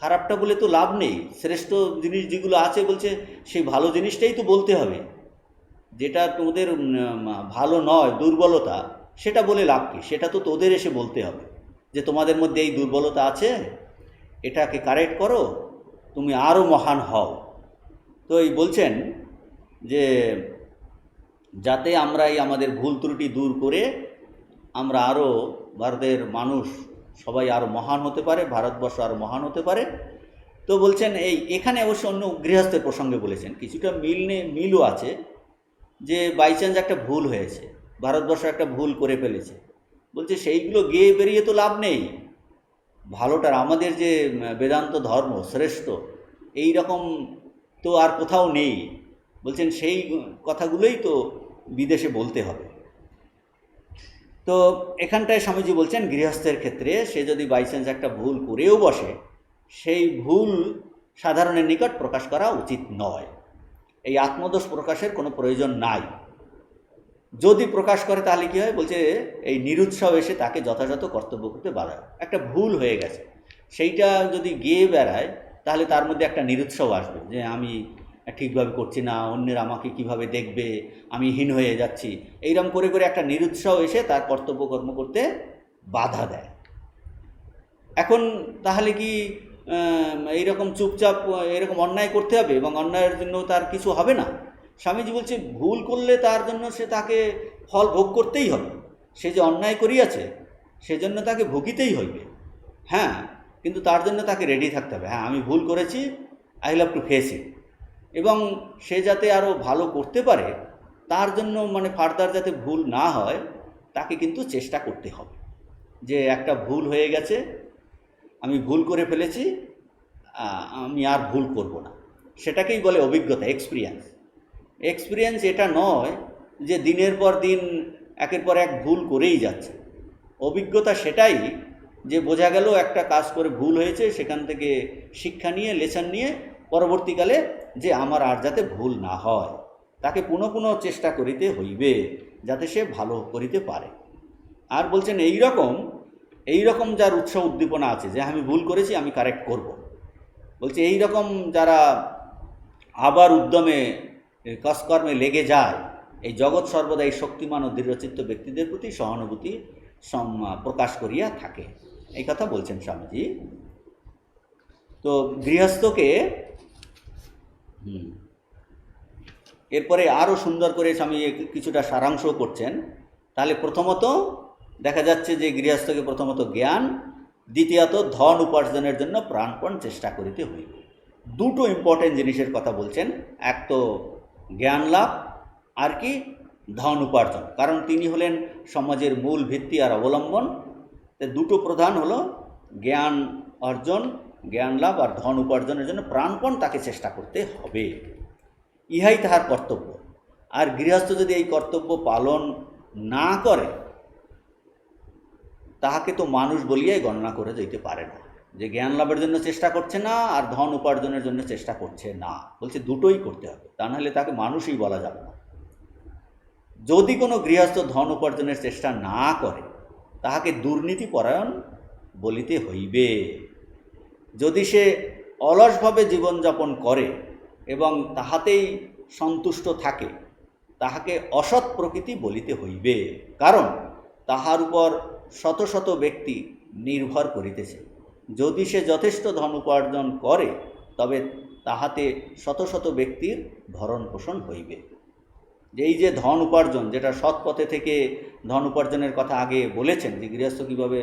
খারাপটা বলে তো লাভ নেই। শ্রেষ্ঠ জিনিস যেগুলো আছে বলছে সেই ভালো জিনিসটাই তো বলতে হবে, যেটা তোদের ভালো নয়, দুর্বলতা, সেটা বলে লাভ কি? সেটা তো তোদের এসে বলতে হবে যে তোমাদের মধ্যে এই দুর্বলতা আছে, এটাকে কারেক্ট করো, তুমি আরও মহান হও। তো এই বলছেন যে যাতে আমরা এই আমাদের ভুল ত্রুটি দূর করে আমরা আরও ভারতের মানুষ সবাই আরও মহান হতে পারে, ভারতবর্ষ আরও মহান হতে পারে। তো বলছেন এখানে অবশ্য অন্য গৃহস্থের প্রসঙ্গে বলেছেন, কিছুটা মিলও আছে যে বাই চান্স একটা ভুল হয়েছে, ভারতবর্ষ একটা ভুল করে ফেলেছে, বলছে সেইগুলো গেয়ে বেরিয়ে তো লাভ নেই। ভালোটার আমাদের যে বেদান্ত ধর্ম শ্রেষ্ঠ এই রকম তো আর কোথাও নেই। বলছেন সেই কথাগুলোই তো বিদেশে বলতে হবে। তো এখানটায় স্বামীজি বলছেন গৃহস্থের ক্ষেত্রে সে যদি বাই চান্স একটা ভুল করেও বসে, সেই ভুল সাধারণের নিকট প্রকাশ করা উচিত নয়। এই আত্মদোষ প্রকাশের কোনো প্রয়োজন নাই। যদি প্রকাশ করে তাহলে কী হয়? বলছে এই নিরুৎসাহ এসে তাকে যথাযথ কর্তব্য করতে বাধা। একটা ভুল হয়ে গেছে, সেইটা যদি গেয়ে বেড়ায় তাহলে তার মধ্যে একটা নিরুৎসাহ আসবে যে আমি ঠিকভাবে করছি না, অন্যের আমাকে কিভাবে দেখবে, আমি হীন হয়ে যাচ্ছি, এইরকম করে করে একটা নিরুৎসাহ এসে তার কর্তব্য কর্ম করতে বাধা দেয়। এখন তাহলে কি এইরকম চুপচাপ এরকম অন্যায় করতে হবে এবং অন্যায়ের জন্য তার কিছু হবে না? স্বামীজি বলছে ভুল করলে তার জন্য তাকে ফল ভোগ করতেই হবে। সে যে অন্যায় করিয়াছে সেজন্য তাকে ভুগিতেই হইবে। হ্যাঁ, কিন্তু তার জন্য তাকে রেডি থাকতে হবে, হ্যাঁ আমি ভুল করেছি, I have to face it. এবং সে যাতে আরও ভালো করতে পারে তার জন্য ফার্দার যাতে ভুল না হয় তাকে কিন্তু চেষ্টা করতে হবে যে একটা ভুল হয়ে গেছে, আমি ভুল করে ফেলেছি, আমি আর ভুল করব না। সেটাকেই বলে অভিজ্ঞতা, এক্সপিরিয়েন্স। এটা নয় যে দিনের পর দিন একের পর এক ভুল করেই যাচ্ছে। অভিজ্ঞতা সেটাই যে বোঝা গেল একটা কাজ করে ভুল হয়েছে, সেখান থেকে শিক্ষা নিয়ে, লেসন নিয়ে পরবর্তীকালে যে আমার আর যাতে ভুল না হয় তাকে পুনঃ পুনঃ চেষ্টা করিতে হইবে যাতে সে ভালো করিতে পারে। আর বলছেন এই রকম যার উৎসাহ উদ্দীপনা আছে যে আমি ভুল করেছি, আমি কারেক্ট করব, বলছে এই রকম যারা আবার উদ্যমে কাজকর্মে লেগে যায়, এই জগৎ সর্বদা এই শক্তিমান ও দৃঢ়চিত্ত ব্যক্তিদের প্রতি সহানুভূতি প্রকাশ করিয়া থাকে। এই কথা বলছেন স্বামীজি। তো গৃহস্থকে এরপরে আরও সুন্দর করে স্বামী কিছুটা সারাংশ করছেন। তাহলে প্রথমত দেখা যাচ্ছে যে গৃহস্থকে প্রথমত জ্ঞান, দ্বিতীয়ত ধন উপার্জনের জন্য প্রাণপণ চেষ্টা করিতে হইবে। দুটো ইম্পর্টেন্ট জিনিসের কথা বলছেন, এক তো জ্ঞান লাভ, আর কি ধন উপার্জন, কারণ তিনি হলেন সমাজের মূল ভিত্তি আর অবলম্বন। দুটো প্রধান হলো জ্ঞান অর্জন, জ্ঞান লাভ আর ধন উপার্জনের জন্য প্রাণপণ তাকে চেষ্টা করতে হবে, ইহাই তাহার কর্তব্য। আর গৃহস্থ যদি এই কর্তব্য পালন না করে তাহাকে তো মানুষ বলিয়াই গণনা করে যেতে পারে না, যে জ্ঞান লাভের জন্য চেষ্টা করছে না আর ধন উপার্জনের জন্য চেষ্টা করছে না। বলছে দুটোই করতে হবে, তা নাহলে তাকে মানুষই বলা যাবে না। যদি কোনো গৃহস্থ ধন উপার্জনের চেষ্টা না করে তাহাকে দুর্নীতিপরায়ণ বলিতে হইবে। যদি সে অলসভাবে জীবনযাপন করে এবং তাহাতেই সন্তুষ্ট থাকে তাহাকে অসৎ প্রকৃতি বলিতে হইবে, কারণ তাহার উপর শত শত ব্যক্তি নির্ভর করিতেছে। যদি সে যথেষ্ট ধন উপার্জন করে তবে তাহাতে শত শত ব্যক্তির ভরণ পোষণ হইবে। যে এই যে ধন উপার্জন, যেটা সৎ পথে থেকে ধন উপার্জনের কথা আগে বলেছেন যে গৃহস্থ কীভাবে,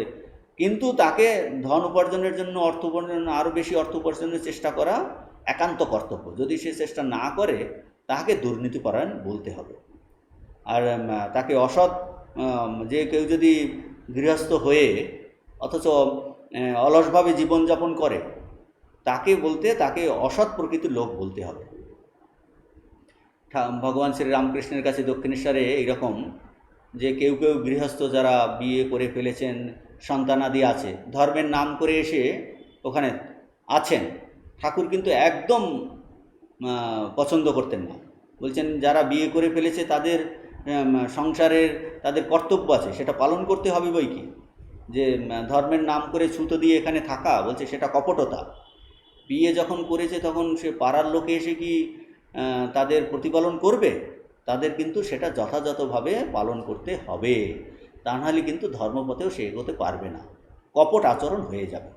কিন্তু তাকে ধন উপার্জনের জন্য, অর্থ উপার্জনের আরও বেশি অর্থ উপার্জনের চেষ্টা করা একান্ত কর্তব্য। যদি সে চেষ্টা না করে তাকে দুর্নীতিপরায়ণ বলতে হবে। আর তাকে অসৎ, যে কেউ যদি গৃহস্থ হয়ে অথচ অলসভাবে জীবনযাপন করে তাকে অসৎ প্রকৃতির লোক বলতে হবে। ভগবান শ্রীরামকৃষ্ণের কাছে দক্ষিণেশ্বরে এইরকম যে কেউ গৃহস্থ যারা বিয়ে করে ফেলেছেন, সন্তানাদি আছে, ধর্মের নাম করে এসে ওখানে আছেন, ঠাকুর কিন্তু একদম পছন্দ করতেন না। বলছেন যারা বিয়ে করে ফেলেছে তাদের সংসারের তাদের কর্তব্য আছে, সেটা পালন করতে হবে বই কি। যে ধর্মের নাম করে ছুতো দিয়ে এখানে থাকা, বলছে সেটা কপটতা। বিয়ে যখন করেছে তখন সে পাড়ার লোকে এসে কি তাদের প্রতিপালন করবে? তাদের কিন্তু সেটা যথাযথভাবে পালন করতে হবে, তা নাহলে কিন্তু ধর্মপথেও সে এগোতে পারবে না, কপট আচরণ হয়ে যাবে।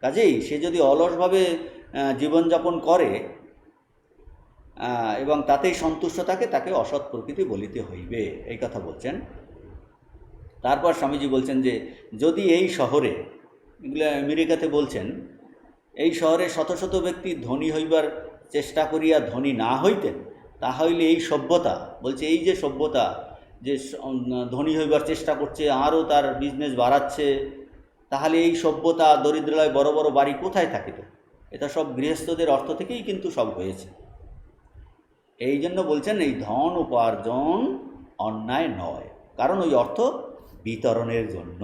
কাজেই সে যদি অলসভাবে জীবনযাপন করে এবং তাতেই সন্তুষ্ট থাকে, তাকে অসৎ প্রকৃতি বলিতে হইবে, এই কথা বলছেন। তারপর স্বামীজি বলছেন যে যদি এই শহরে, এগুলো আমেরিকাতে বলছেন, এই শহরে শত শত ব্যক্তি ধনী হইবার চেষ্টা করিয়া ধনী না হইতেন, তাহলে এই সভ্যতা, বলছে এই যে সভ্যতা যে ধনী হইবার চেষ্টা করছে, আরও তার বিজনেস বাড়াচ্ছে, তাহলে এই সভ্যতা দরিদ্রালয় বড় বড় বাড়ি কোথায় থাকিত? এটা সব গৃহস্থদের অর্থ থেকেই কিন্তু সব হয়েছে। এই জন্য বলছেন এই ধন উপার্জন অন্যায় নয়, কারণ ওই অর্থ বিতরণের জন্য।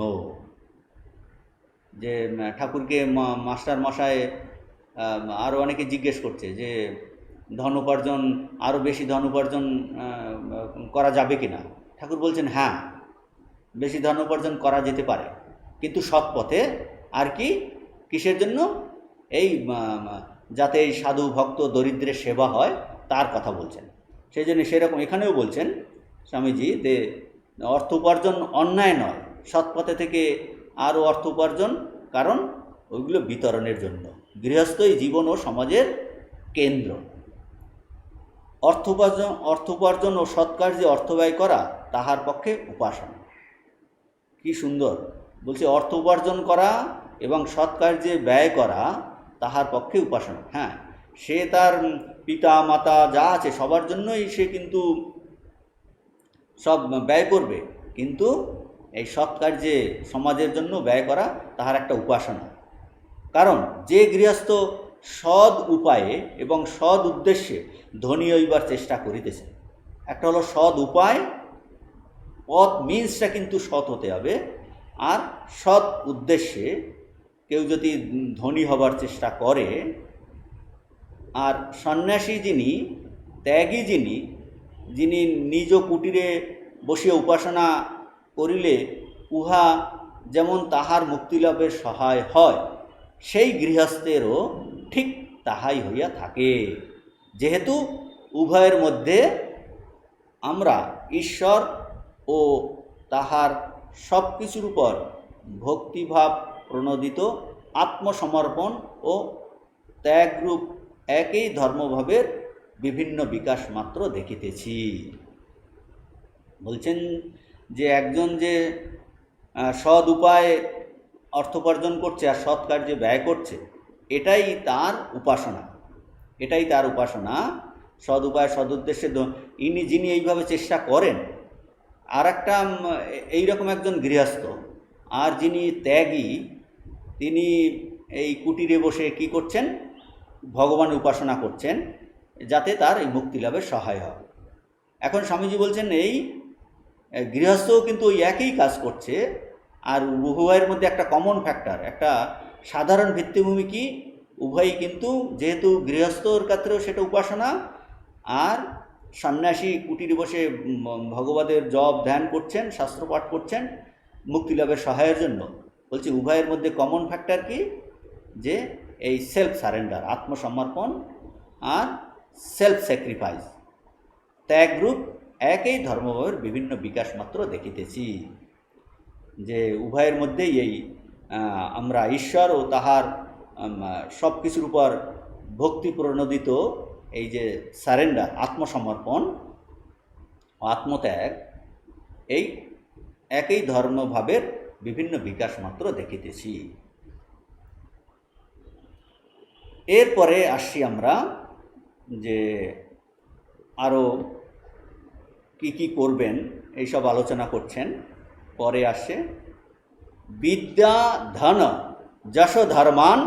যে ঠাকুরকে মাস্টার মশাই আরও অনেকে জিজ্ঞেস করছে যে ধন উপার্জন, আরও বেশি ধন উপার্জন করা যাবে কি না? ঠাকুর বলছেন হ্যাঁ, বেশি ধন উপার্জন করা যেতে পারে, কিন্তু সৎ পথে। আর কি, কিসের জন্য? এই যাতে এই সাধু ভক্ত দরিদ্রের সেবা হয়, তার কথা বলছেন। সেই জন্য সেরকম এখানেও বলছেন স্বামীজি যে অর্থ উপার্জন অন্যায় নয়, সৎ পথে থেকে আরও অর্থ উপার্জন, কারণ ওইগুলো বিতরণের জন্য। গৃহস্থই জীবন ও সমাজের কেন্দ্র। অর্থ উপার্জন ও সৎকার্যে অর্থ ব্যয় করা তাহার পক্ষে উপাসনা। কি সুন্দর বলছে, অর্থ উপার্জন করা এবং সৎকার্যে ব্যয় করা তাহার পক্ষে উপাসনা। হ্যাঁ, সে তার পিতা মাতা যা আছে সবার জন্যই সে কিন্তু সব ব্যয় করবে, কিন্তু এই সৎকার্যে সমাজের জন্য ব্যয় করা তাহার একটা উপাসনা। কারণ যে গৃহস্থ সৎ উপায়ে এবং সৎ উদ্দেশ্যে ধনী হইবার চেষ্টা করিতেছে, একটা হলো সৎ উপায়, পথ মিন্সটা কিন্তু সৎ হতে হবে, আর সৎ উদ্দেশ্যে কেউ যদি ধনী হবার চেষ্টা করে, আর সন্ন্যাসী যিনি, ত্যাগী যিনি নিজ কুটিরে বসিয়া উপাসনা করিলে উহা যেমন তাহার মুক্তিলাভের সহায় হয়, সেই গৃহস্থেরও ঠিক তাহাই হইয়া থাকে। যেহেতু উভয়ের মধ্যে আমরা ঈশ্বর ও তাহার সব কিছুর উপর ভক্তিভাব প্রণোদিত আত্মসমর্পণ ও ত্যাগরূপ একই ধর্মভাবের বিভিন্ন বিকাশ মাত্র দেখিতেছি। বলছেন যে একজন যে সৎ উপায়ে অর্থোপার্জন করছে আর সৎ কার্যে ব্যয় করছে, এটাই তার উপাসনা। সৎ উপায় সৎ উদ্দেশ্যে যিনি এইভাবে চেষ্টা করেন, আর একটা এইরকম একজন গৃহস্থ, আর যিনি ত্যাগী, তিনি এই কুটিরে বসে কি করছেন? ভগবানের উপাসনা করছেন, যাতে তার এই মুক্তি লাভের সহায় হয়। এখন স্বামীজি বলছেন এই গৃহস্থও কিন্তু ওই একই কাজ করছে, আর উভয়ের মধ্যে একটা কমন ফ্যাক্টর, একটা সাধারণ ভিত্তিভূমি কি, উভয়ই কিন্তু যেহেতু গৃহস্থর ক্ষেত্রেও সেটা উপাসনা, আর সন্ন্যাসী কুটিরে বসে ভগবানের জপ ধ্যান করছেন, শাস্ত্রপাঠ করছেন মুক্তিলাভের সহায়ের জন্য। বলছি উভয়ের মধ্যে কমন ফ্যাক্টর কি? যে এই সেলফ সারেন্ডার, আত্মসমর্পণ আর সেলফ স্যাক্রিফাইস, ত্যাগরূপ একই ধর্মভাবের বিভিন্ন বিকাশ মাত্র দেখিতেছি। যে উভয়ের মধ্যেই এই আমরা ঈশ্বর ও তাহার সব কিছুর উপর ভক্তি প্রণোদিত এই যে সারেন্ডার, আত্মসমর্পণ, আত্মত্যাগ, এই একই ধর্মভাবের বিভিন্ন বিকাশ মাত্র দেখিতেছি। এরপরে আসছি আমরা যে আরও কি কি করবেন এইসব আলোচনা করছেন। পরে আসছে বিদ্যা ধন যশ ধর্মান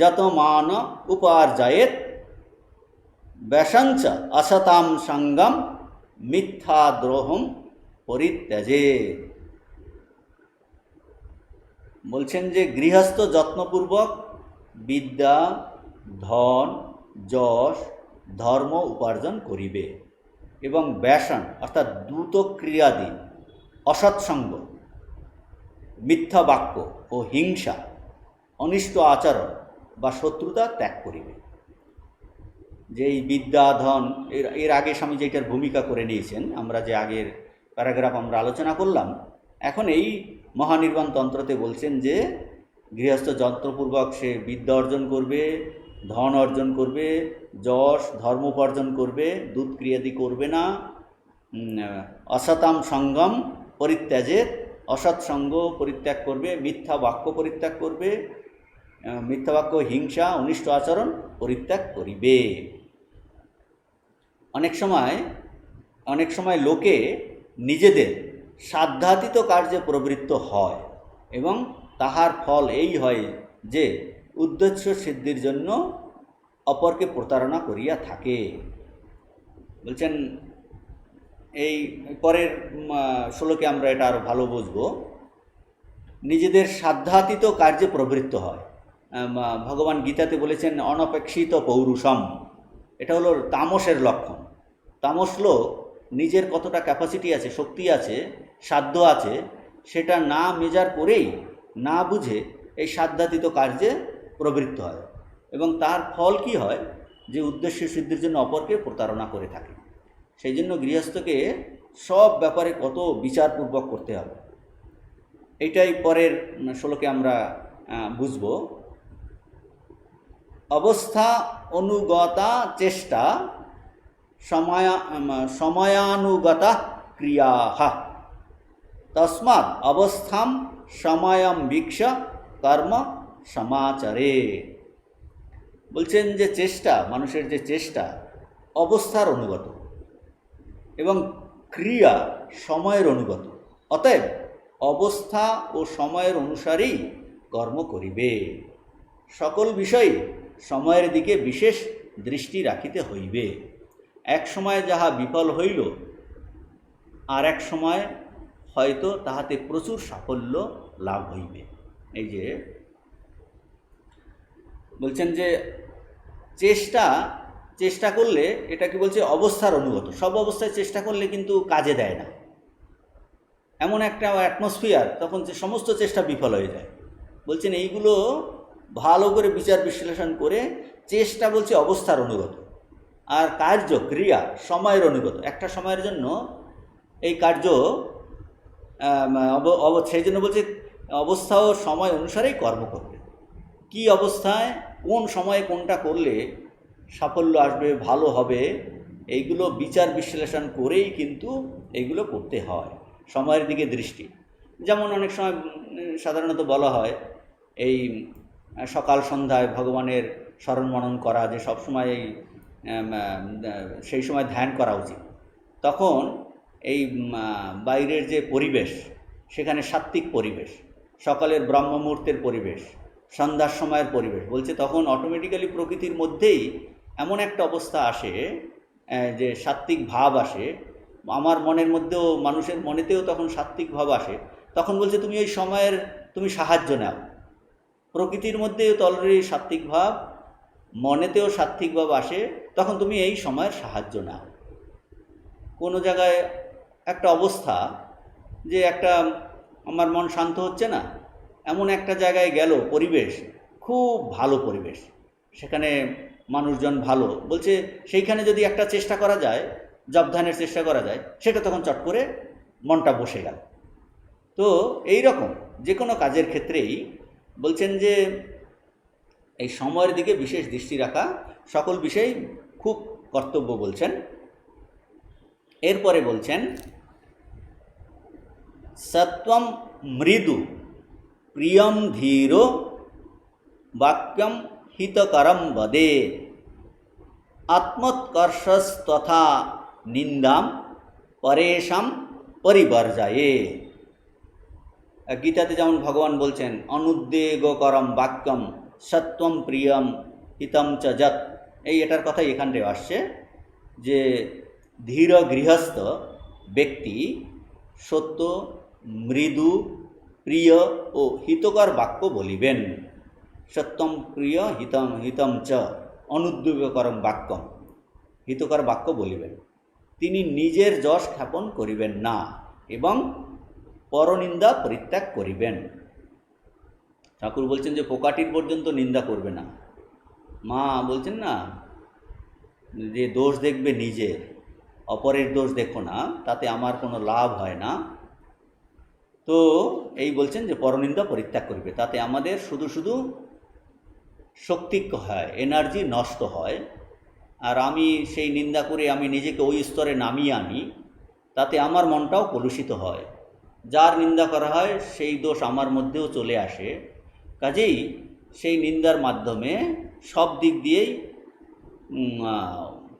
যত মান উপার্জয়েত ব্যাসঞ্চ অসতাম সঙ্গম মিথ্যা দ্রোহম পরিত্যাজে। বলছেন যে গৃহস্থ যত্নপূর্বক বিদ্যা, ধন, যশ, ধর্ম উপার্জন করিবে এবং ব্যসন অর্থাৎ দ্রুত ক্রিয়াদি, অসৎসঙ্গ, মিথ্যা বাক্য ও হিংসা, অনিষ্ট আচরণ বা শত্রুতা ত্যাগ করিবে। যে এই বিদ্যা, ধন, এর আগে স্বামী যেটার ভূমিকা করে নিয়েছেন, আমরা যে আগের প্যারাগ্রাফ আমরা আলোচনা করলাম, এখন এই মহানির্বাণ তন্ত্রতে বলছেন যে গৃহস্থ যন্ত্রপূর্বক সে বিদ্যা অর্জন করবে, ধন অর্জন করবে, যশ, ধর্ম উপার্জন করবে, দুধ ক্রিয়াদি করবে না, অসতাম সঙ্গম পরিত্যাজের, অসৎ সঙ্গ পরিত্যাগ করবে, মিথ্যা বাক্য পরিত্যাগ করবে, মিথ্যা বাক্য, হিংসা, অনিষ্ট আচরণ পরিত্যাগ করিবে। অনেক সময় লোকে নিজেদের সাধ্যাতীত কার্যে প্রবৃত্ত হয় এবং তাহার ফল এই হয় যে উদ্দেশ্য সিদ্ধির জন্য অপরকে প্রতারণা করিয়া থাকে। বলছেন এই পরের শ্লোকে আমরা এটা আরও ভালো বুঝব। নিজেদের সাধ্যাতীত কার্যে প্রবৃত্ত হয়। ভগবান গীতাতে বলেছেন অনপেক্ষিত পৌরুষম, এটা হলো তামসের লক্ষণ। তামস লোক নিজের কতটা ক্যাপাসিটি আছে, শক্তি আছে, সাধ্য আছে, সেটা না মেজার করেই, না বুঝে এই সাধ্যাতীত কার্যে প্রবৃত্ত হয় এবং তার ফল কি হয় যে উদ্দেশ্য সিদ্ধির জন্য অপরকে প্রতারণা করে থাকে। সেই জন্য গৃহস্থকে সব ব্যাপারে কত বিচারপূর্বক করতে হবে, এইটাই পরের শ্লোকে আমরা বুঝব। অবস্থা অনুগতা চেষ্টা সময়ানুগতা ক্রিয়াঃ তস্মাৎ অবস্থাম সময়ম বীক্ষ কর্ম সমাচরে। বলছেন যে চেষ্টা, মানুষের যে চেষ্টা অবস্থার অনুগত এবং ক্রিয়া সময়ের অনুগত, অতএব অবস্থা ও সময়ের অনুসারেই কর্ম করিবে। সকল বিষয়ে সময়ের দিকে বিশেষ দৃষ্টি রাখিতে হইবে। এক সময় যাহা বিফল হইল, আর এক সময় হয়তো তাহাতে প্রচুর সাফল্য লাভ হইবে। এই যে বলছেন যে চেষ্টা করলে, এটা কি বলছে, অবস্থার অনুগত। সব অবস্থায় চেষ্টা করলে কিন্তু কাজে দেয় না, এমন একটা অ্যাটমসফিয়ার তখন যে সমস্ত চেষ্টা বিফল হয়ে যায়। বলছেন এইগুলো ভালো করে বিচার বিশ্লেষণ করে, চেষ্টা বলছে অবস্থার অনুগত, আর কার্য ক্রিয়া সময়ের অনুগত। একটা সময়ের জন্য এই কার্য, সেই জন্য বলছে অবস্থা ও সময় অনুসারেই কর্ম করবে। কি অবস্থায় কোন সময়ে কোনটা করলে সাফল্য আসবে, ভালো হবে, এইগুলো বিচার বিশ্লেষণ করেই কিন্তু এইগুলো করতে হয়। সময়ের দিকে দৃষ্টি, যেমন অনেক সময় সাধারণত বলা হয় এই সকাল সন্ধ্যায় ভগবানের স্মরণ মনন করা, যে সবসময় সেই সময় ধ্যান করা উচিত। তখন এই বাইরের যে পরিবেশ, সেখানে সাত্ত্বিক পরিবেশ, সকালের ব্রহ্ম মুহূর্তের পরিবেশ, সন্ধ্যার সময়ের পরিবেশ, বলছে তখন অটোমেটিক্যালি প্রকৃতির মধ্যেই এমন একটা অবস্থা আসে যে সাত্ত্বিক ভাব আসে। আমার মনের মধ্যেও, মানুষের মনেতেও তখন সাত্ত্বিক ভাব আসে। তখন বলছে তুমি ওই সময়ের তুমি সাহায্য নাও। প্রকৃতির মধ্যেও তো অলরেডি সাত্ত্বিক ভাব, মনেতেও সাত্ত্বিক ভাব আসে, তখন তুমি এই সময়ের সাহায্য নাও। কোনো জায়গায় একটা অবস্থা যে একটা আমার মন শান্ত হচ্ছে না, এমন একটা জায়গায় গেল, পরিবেশ খুব ভালো পরিবেশ, সেখানে মানুষজন ভালো, বলছে সেইখানে যদি একটা চেষ্টা করা যায়, জপ ধ্যানের চেষ্টা করা যায়, সেটা তখন চট করে মনটা বসে গেল। তো এই রকম যে কোনো কাজের ক্ষেত্রেই বলছেন যে এই সময়ের দিকে বিশেষ দৃষ্টি রাখা সকল বিষয়ে খুব কর্তব্য বলছেন। এরপরে বলছেন সত্বম মৃদু প্রিয়ম ধীর বাক্যম হিতকরম বদে আত্মোৎকর্ষস্তথা নিন্দাম পরেশাম পরিবর্জায়ে। গীতাতে যেমন ভগবান বলছেন অনুদ্বেগকরম বাক্যম সত্বম প্রিয়ম হিতম চ যৎ, এটার কথাই এখানটায় আসছে যে ধীর গৃহস্থ ব্যক্তি সত্য, মৃদু, প্রিয় ও হিতকর বাক্য বলিবেন। সত্যম প্রিয় হিতম হিতম চ অনুদ্বেগকরম বাক্যম, হিতকর বাক্য বলিবেন। তিনি নিজের যশ খ্যাপন করিবেন না এবং পরনিন্দা পরিত্যাগ করিবেন। ঠাকুর বলছেন যে পোকাটির পর্যন্ত নিন্দা করবে না। মা বলছেন না যে দোষ দেখবে নিজের, অপরের দোষ দেখো না, তাতে আমার কোনো লাভ হয় না। তো এই বলছেন যে পরনিন্দা পরিত্যাগ করবে, তাতে আমাদের শুধু শুধু শক্তি হয়, এনার্জি নষ্ট হয়। আর আমি সেই নিন্দা করে আমি নিজেকে ওই স্তরে নামিয়ে আনি, তাতে আমার মনটাও কলুষিত হয়। যার নিন্দা করা হয় সেই দোষ আমার মধ্যেও চলে আসে। কাজেই সেই নিন্দার মাধ্যমে সব দিক দিয়েই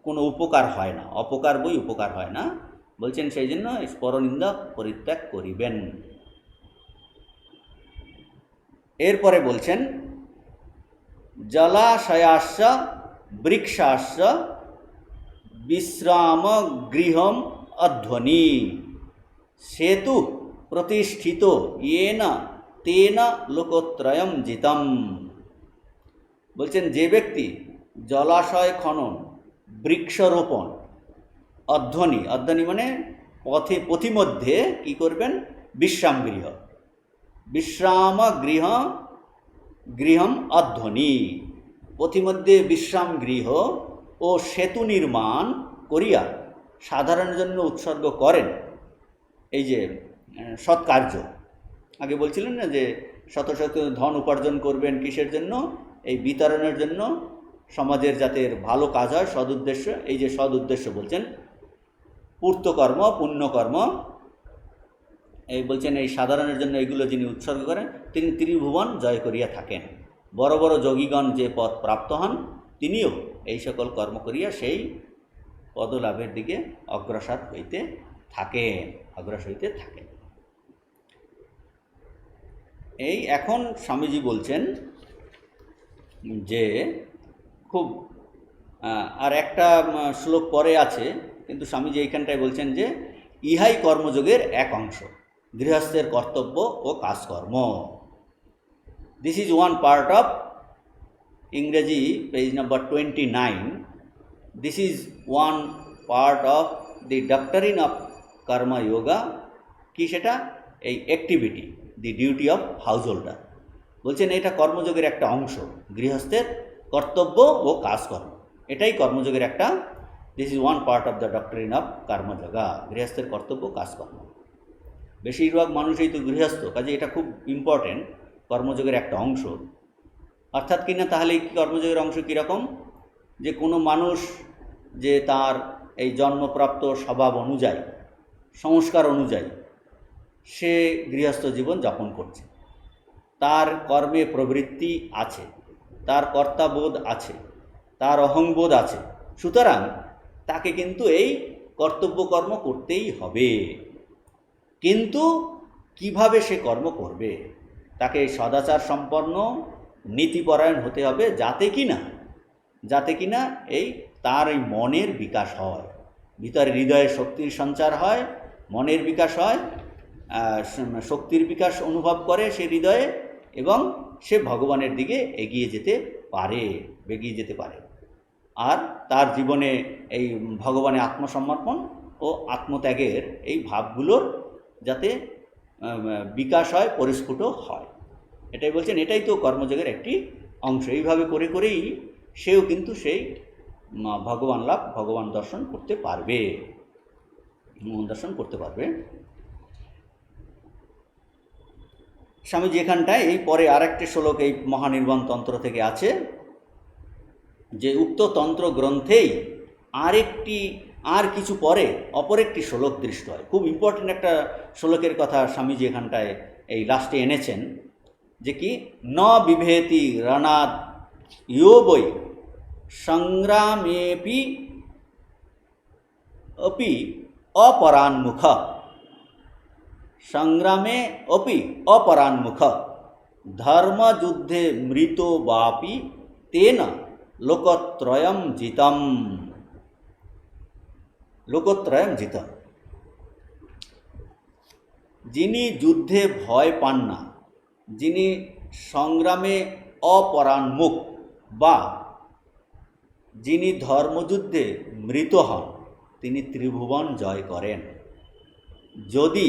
কোনো উপকার হয় না, অপকার বই উপকার হয় না। বলছেন সেই জন্য পরনিন্দা পরিত্যাগ করিবেন। এরপরে বলছেন জলাশয়াস্য বৃক্ষাস্য বিশ্রাম গৃহম অধ্বনি সেতু প্রতিষ্ঠিত ইয়েন তেন লোকত্রয়ম জিতম। বলছেন যে ব্যক্তি জলাশয় খনন, বৃক্ষরোপণ, অধ্বনি, অধ্বনি মানে পথিমধ্যে কি করবেন, বিশ্রাম গৃহ, বিশ্রাম গৃহ গৃহম অধ্বনি, পথিমধ্যে বিশ্রাম গৃহ ও সেতু নির্মাণ করিয়া সাধারণের জন্য উৎসর্গ করেন। এই যে সৎকার্য, আগে বলছিলেন না যে শত শত ধন উপার্জন করবেন কিসের জন্য, এই বিতরণের জন্য, সমাজের যাতে ভালো কাজ হয়, সদ উদ্দেশ্য। এই যে সদ উদ্দেশ্য বলছেন পূর্তকর্ম, পুণ্যকর্ম, এই বলছেন এই সাধারণের জন্য এগুলো যিনি উৎসর্গ করেন তিনি ত্রিভুবন জয় করিয়া থাকেন। বড় বড় যোগীগণ যে পদ প্রাপ্ত হন তিনিও এই সকল কর্ম করিয়া সেই পদলাভের দিকে অগ্রসর হইতে থাকেন। এই এখন স্বামীজি বলছেন যে খুব আর একটা শ্লোক পরে আছে, কিন্তু স্বামীজি এইখানটায় বলছেন যে ইহাই কর্মযোগের এক অংশ, গৃহস্থের কর্তব্য ও কাজকর্ম। This is one part of, ইংরেজি page number 29, this is one part of the doctrine of karma yoga. কি সেটা? এই activity, the duty of householder. বলছেন এটা কর্মযোগের একটা অংশ, গৃহস্থের কর্তব্য ও কাজকর্ম, এটাই কর্মযোগের একটা, this is one part of the doctrine of karmayoga, গৃহস্থের কর্তব্য কাজকর্ম। বেশিরভাগ মানুষই তো গৃহস্থ, কাজে এটা খুব ইম্পর্টেন্ট, কর্মযোগের একটা অংশ। অর্থাৎ কিনা তাহলে কি কর্মযোগের অংশ কীরকম, যে কোনো মানুষ যে তার এই জন্মপ্রাপ্ত স্বভাব অনুযায়ী, সংস্কার অনুযায়ী সে গৃহস্থ জীবন যাপন করছে, তার কর্মে প্রবৃত্তি আছে, তার কর্তাবোধ আছে, তার অহংবোধ আছে, সুতরাং তাকে কিন্তু এই কর্তব্য কর্ম করতেই হবে। কিন্তু কিভাবে সে কর্ম করবে, তাকে সদাচার সম্পন্ন, নীতিপরায়ণ হতে হবে, যাতে কিনা এই তার এই মনের বিকাশ হয়, ভিতরে হৃদয়ে শক্তির সঞ্চার হয়, মনের বিকাশ হয়, শক্তির বিকাশ অনুভব করে সে হৃদয়ে, এবং সে ভগবানের দিকে এগিয়ে যেতে পারে। আর তার জীবনে এই ভগবানে আত্মসমর্পণ ও আত্মত্যাগের এই ভাবগুলোর যাতে বিকাশ হয়, পরিস্ফুট হয়। এটাই বলছেন, এটাই তো কর্মযোগের একটি অংশ। এইভাবে করে করেই সেও কিন্তু সেই ভগবান লাভ, ভগবান দর্শন করতে পারবে। স্বামীজি এখানটায় এই পরে আরেকটি শ্লোক এই মহানির্বাণ তন্ত্র থেকে আছে যে উক্ত তন্ত্র গ্রন্থেই আর কিছু পরে অপর একটি শ্লোক দৃষ্ট হয়। খুব ইম্পর্টেন্ট একটা শ্লোকের কথা স্বামীজি এখানটায় এই লাস্টে এনেছেন যে কি ন বিভেতি রণাদ ইয়ো বৈ সংগ্রামেপি অপি অপরান্মুখ সংগ্রামে অপি অপরান্মুখ ধর্মযুদ্ধে মৃত বাপি তেন লোকত্রয়ম জিতম লোকত্রয়ম জিতম। যিনি যুদ্ধে ভয় পান না, যিনি সংগ্রামে অপরান্মুখ বা যিনি ধর্মযুদ্ধে মৃত হন, তিনি ত্রিভুবন জয় করেন। যদি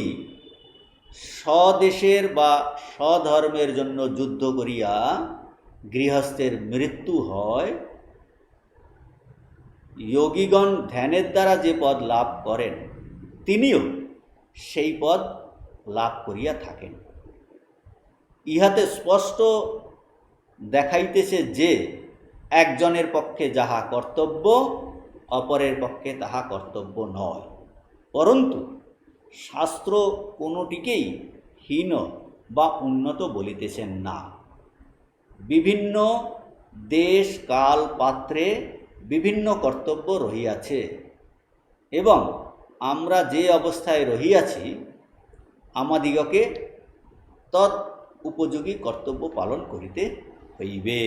স্বদেশের বা স্বধর্মের জন্য যুদ্ধ করিয়া গৃহস্থের মৃত্যু হয়, যোগীগণ ধ্যানের দ্বারা যে পদ লাভ করেন তিনিও সেই পদ লাভ করিয়া থাকেন। ইহাতে স্পষ্ট দেখাইতেছে যে একজনের পক্ষে যাহা কর্তব্য অপরের পক্ষে তাহা কর্তব্য নয়, পরন্তু শাস্ত্র কোনোটিকেই হীন বা উন্নত বলিতেছেন না। বিভিন্ন দেশ কাল পাত্রে বিভিন্ন কর্তব্য রহিয়াছে এবং আমরা যে অবস্থায় রহিয়াছি আমাদিগকে তৎ উপযোগী কর্তব্য পালন করিতে হইবে।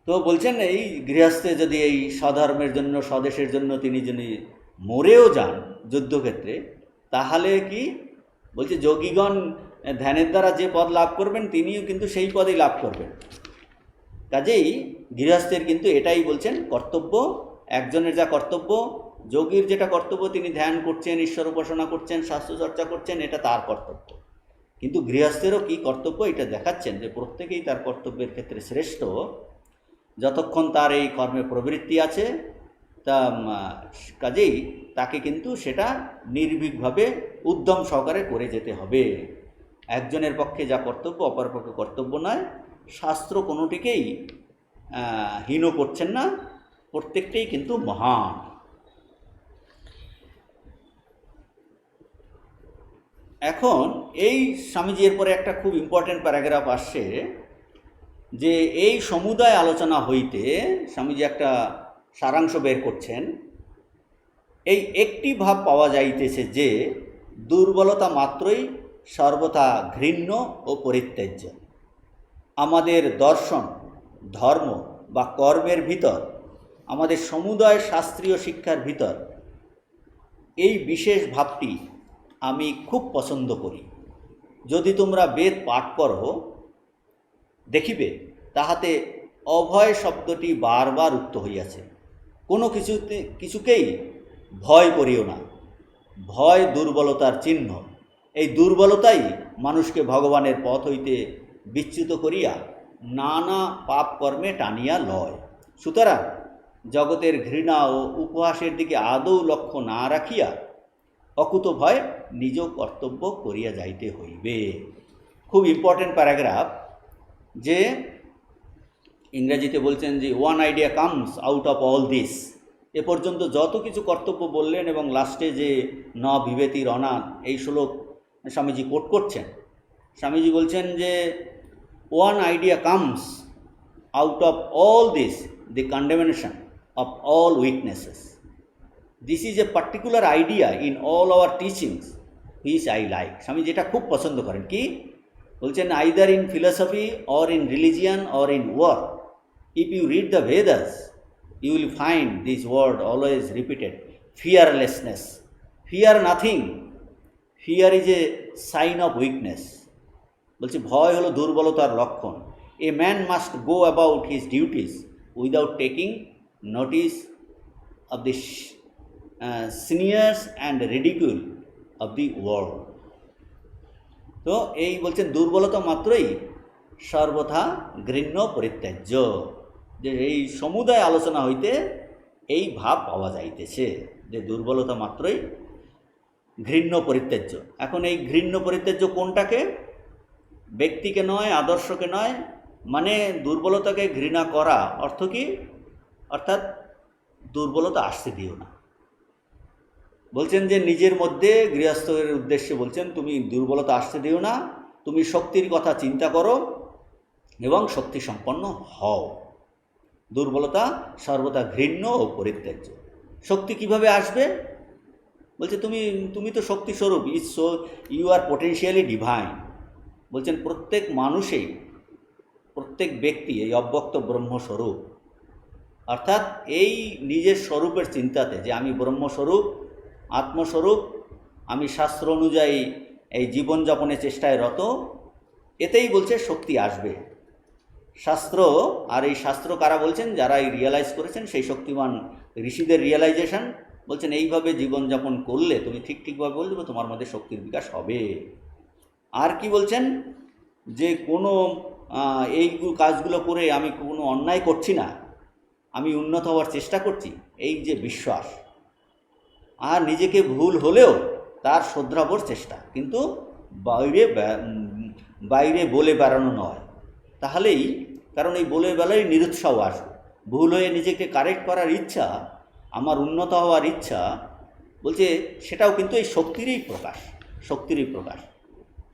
তো বলছেন এই গৃহস্থে যদি এই স্বধর্মের জন্য স্বদেশের জন্য তিনি যদি মরেও যান যুদ্ধক্ষেত্রে, তাহলে কি বলছে যোগীগণ ধ্যানের দ্বারা যে পদ লাভ করবেন তিনিও কিন্তু সেই পদেই লাভ করবেন। কাজেই গৃহস্থের কিন্তু এটাই বলছেন কর্তব্য, একজনের যা কর্তব্য, যোগীর যেটা কর্তব্য তিনি ধ্যান করছেন, ঈশ্বর উপাসনা করছেন, শাস্ত্র চর্চা করছেন, এটা তার কর্তব্য। কিন্তু গৃহস্থেরও কি কর্তব্য এটা দেখাচ্ছেন যে প্রত্যেকেই তার কর্তব্যের ক্ষেত্রে শ্রেষ্ঠ যতক্ষণ তার এই কর্মে প্রবৃত্তি আছে। তা কাজেই তাকে কিন্তু সেটা নির্ভীকভাবে উদ্যম সহকারে করে যেতে হবে। একজনের পক্ষে যা কর্তব্য অপর পক্ষে কর্তব্য নয়, শাস্ত্র কোনোটিকেই হীন করছেন না, প্রত্যেকটাই কিন্তু মহান। এখন এই স্বামীজি এরপরে একটা খুব ইম্পর্টেন্ট প্যারাগ্রাফ আসছে যে এই সমুদায় আলোচনা হইতে স্বামীজি একটা সারাংশ বের করছেন। এই একটি ভাব পাওয়া যাইতেছে যে দুর্বলতা মাত্রই সর্বথা ঘৃণ্য ও পরিত্যাজ্য। আমাদের দর্শন, ধর্ম বা কর্মের ভিতর, আমাদের সমুদায় শাস্ত্রীয় শিক্ষার ভিতর এই বিশেষ ভাবটি আমি খুব পছন্দ করি। যদি তোমরা বেদ পাঠ করো দেখিবে তাহাতে অভয় শব্দটি বারবার উক্ত হইয়াছে। কোনো কিছুকেই ভয় করিও না, ভয় দুর্বলতার চিহ্ন। এই দুর্বলতাই মানুষকে ভগবানের পথ হইতে বিচ্যুত করিয়া নানা পাপ কর্মে টানিয়া লয়। সুতরাং জগতের ঘৃণা ও উপহাসের দিকে আদৌ লক্ষ্য না রাখিয়া অকুত ভয় নিজ কর্তব্য করিয়া যাইতে হইবে। খুব ইম্পর্টেন্ট প্যারাগ্রাফ, যে ইংরেজিতে বলছেন যে one idea comes out of all this. এ পর্যন্ত যত কিছু কর্তব্য বললেন এবং লাস্টে যে ন বিভেতি রণাদ এই শ্লোক স্বামীজি কোট করছেন, স্বামীজি বলছেন যে one idea comes out of all this, the condemnation of all weaknesses. This is a particular idea in all our teachings which I like. Swamiji এটা খুব পছন্দ করেন। কি বলছেন? Either in philosophy or in religion or in war, if you read the Vedas, you will find this word always repeated: fearlessness. Fear nothing. Fear is a sign of weakness. বলছে ভয় হলো দুর্বলতার লক্ষণ। A man must go about his duties without taking notice of the sneers and ridicule of the world. তো এই বলছেন দুর্বলতা মাত্রই সর্বথা ঘৃণ্য পরিত্যাজ্য। যে এই সমুদায় আলোচনা হইতে এই ভাব পাওয়া যাইতেছে যে দুর্বলতা মাত্রই ঘৃণ্য পরিত্যাজ্য। এখন এই ঘৃণ্য পরিত্যাজ্য কোনটাকে? ব্যক্তিকে নয়, আদর্শকে নয়, মানে দুর্বলতাকে ঘৃণা করা। অর্থ কি? অর্থাৎ দুর্বলতা আসতে দিও না। বলছেন যে নিজের মধ্যে গৃহস্থের উদ্দেশ্যে বলছেন, তুমি দুর্বলতা আসতে দিও না, তুমি শক্তির কথা চিন্তা করো এবং শক্তি সম্পন্ন হও। দুর্বলতা সর্বদা ঘৃণ্য ও পরিত্যাজ্য। শক্তি কিভাবে আসবে? বলছে তুমি তো শক্তিস্বরূপ, ইউ আর পোটেনশিয়ালি ডিভাইন। বলছেন প্রত্যেক মানুষেই, প্রত্যেক ব্যক্তি এই অব্যক্ত ব্রহ্মস্বরূপ। অর্থাৎ এই নিজের স্বরূপের চিন্তাতে যে আমি ব্রহ্মস্বরূপ, আত্মস্বরূপ, আমি শাস্ত্র অনুযায়ী এই জীবনযাপনের চেষ্টায় রত, এতেই বলছে শক্তি আসবে। শাস্ত্র, আর এই শাস্ত্র কারা বলছেন? যারা এই রিয়েলাইজ করেছেন, সেই শক্তিমান ঋষিদের রিয়েলাইজেশন। বলছেন এইভাবে জীবনযাপন করলে তুমি ঠিকভাবে বলবে, তোমার মধ্যে শক্তির বিকাশ হবে। আর কি বলছেন? যে কোনো এই কাজগুলো করে আমি কোনো অন্যায় করছি না, আমি উন্নত হওয়ার চেষ্টা করছি, এই যে বিশ্বাস, আর নিজেকে ভুল হলেও তার শোধরাবার চেষ্টা, কিন্তু বাইরে বলে বেড়ানো নয়। তাহলেই, কারণ এই বলে বেলায় নিরুৎসাহ আসবে। ভুল হয়ে নিজেকে কারেক্ট করার ইচ্ছা, আমার উন্নত হওয়ার ইচ্ছা, বলছে সেটাও কিন্তু এই শক্তিরই প্রকাশ, শক্তিরই প্রকাশ।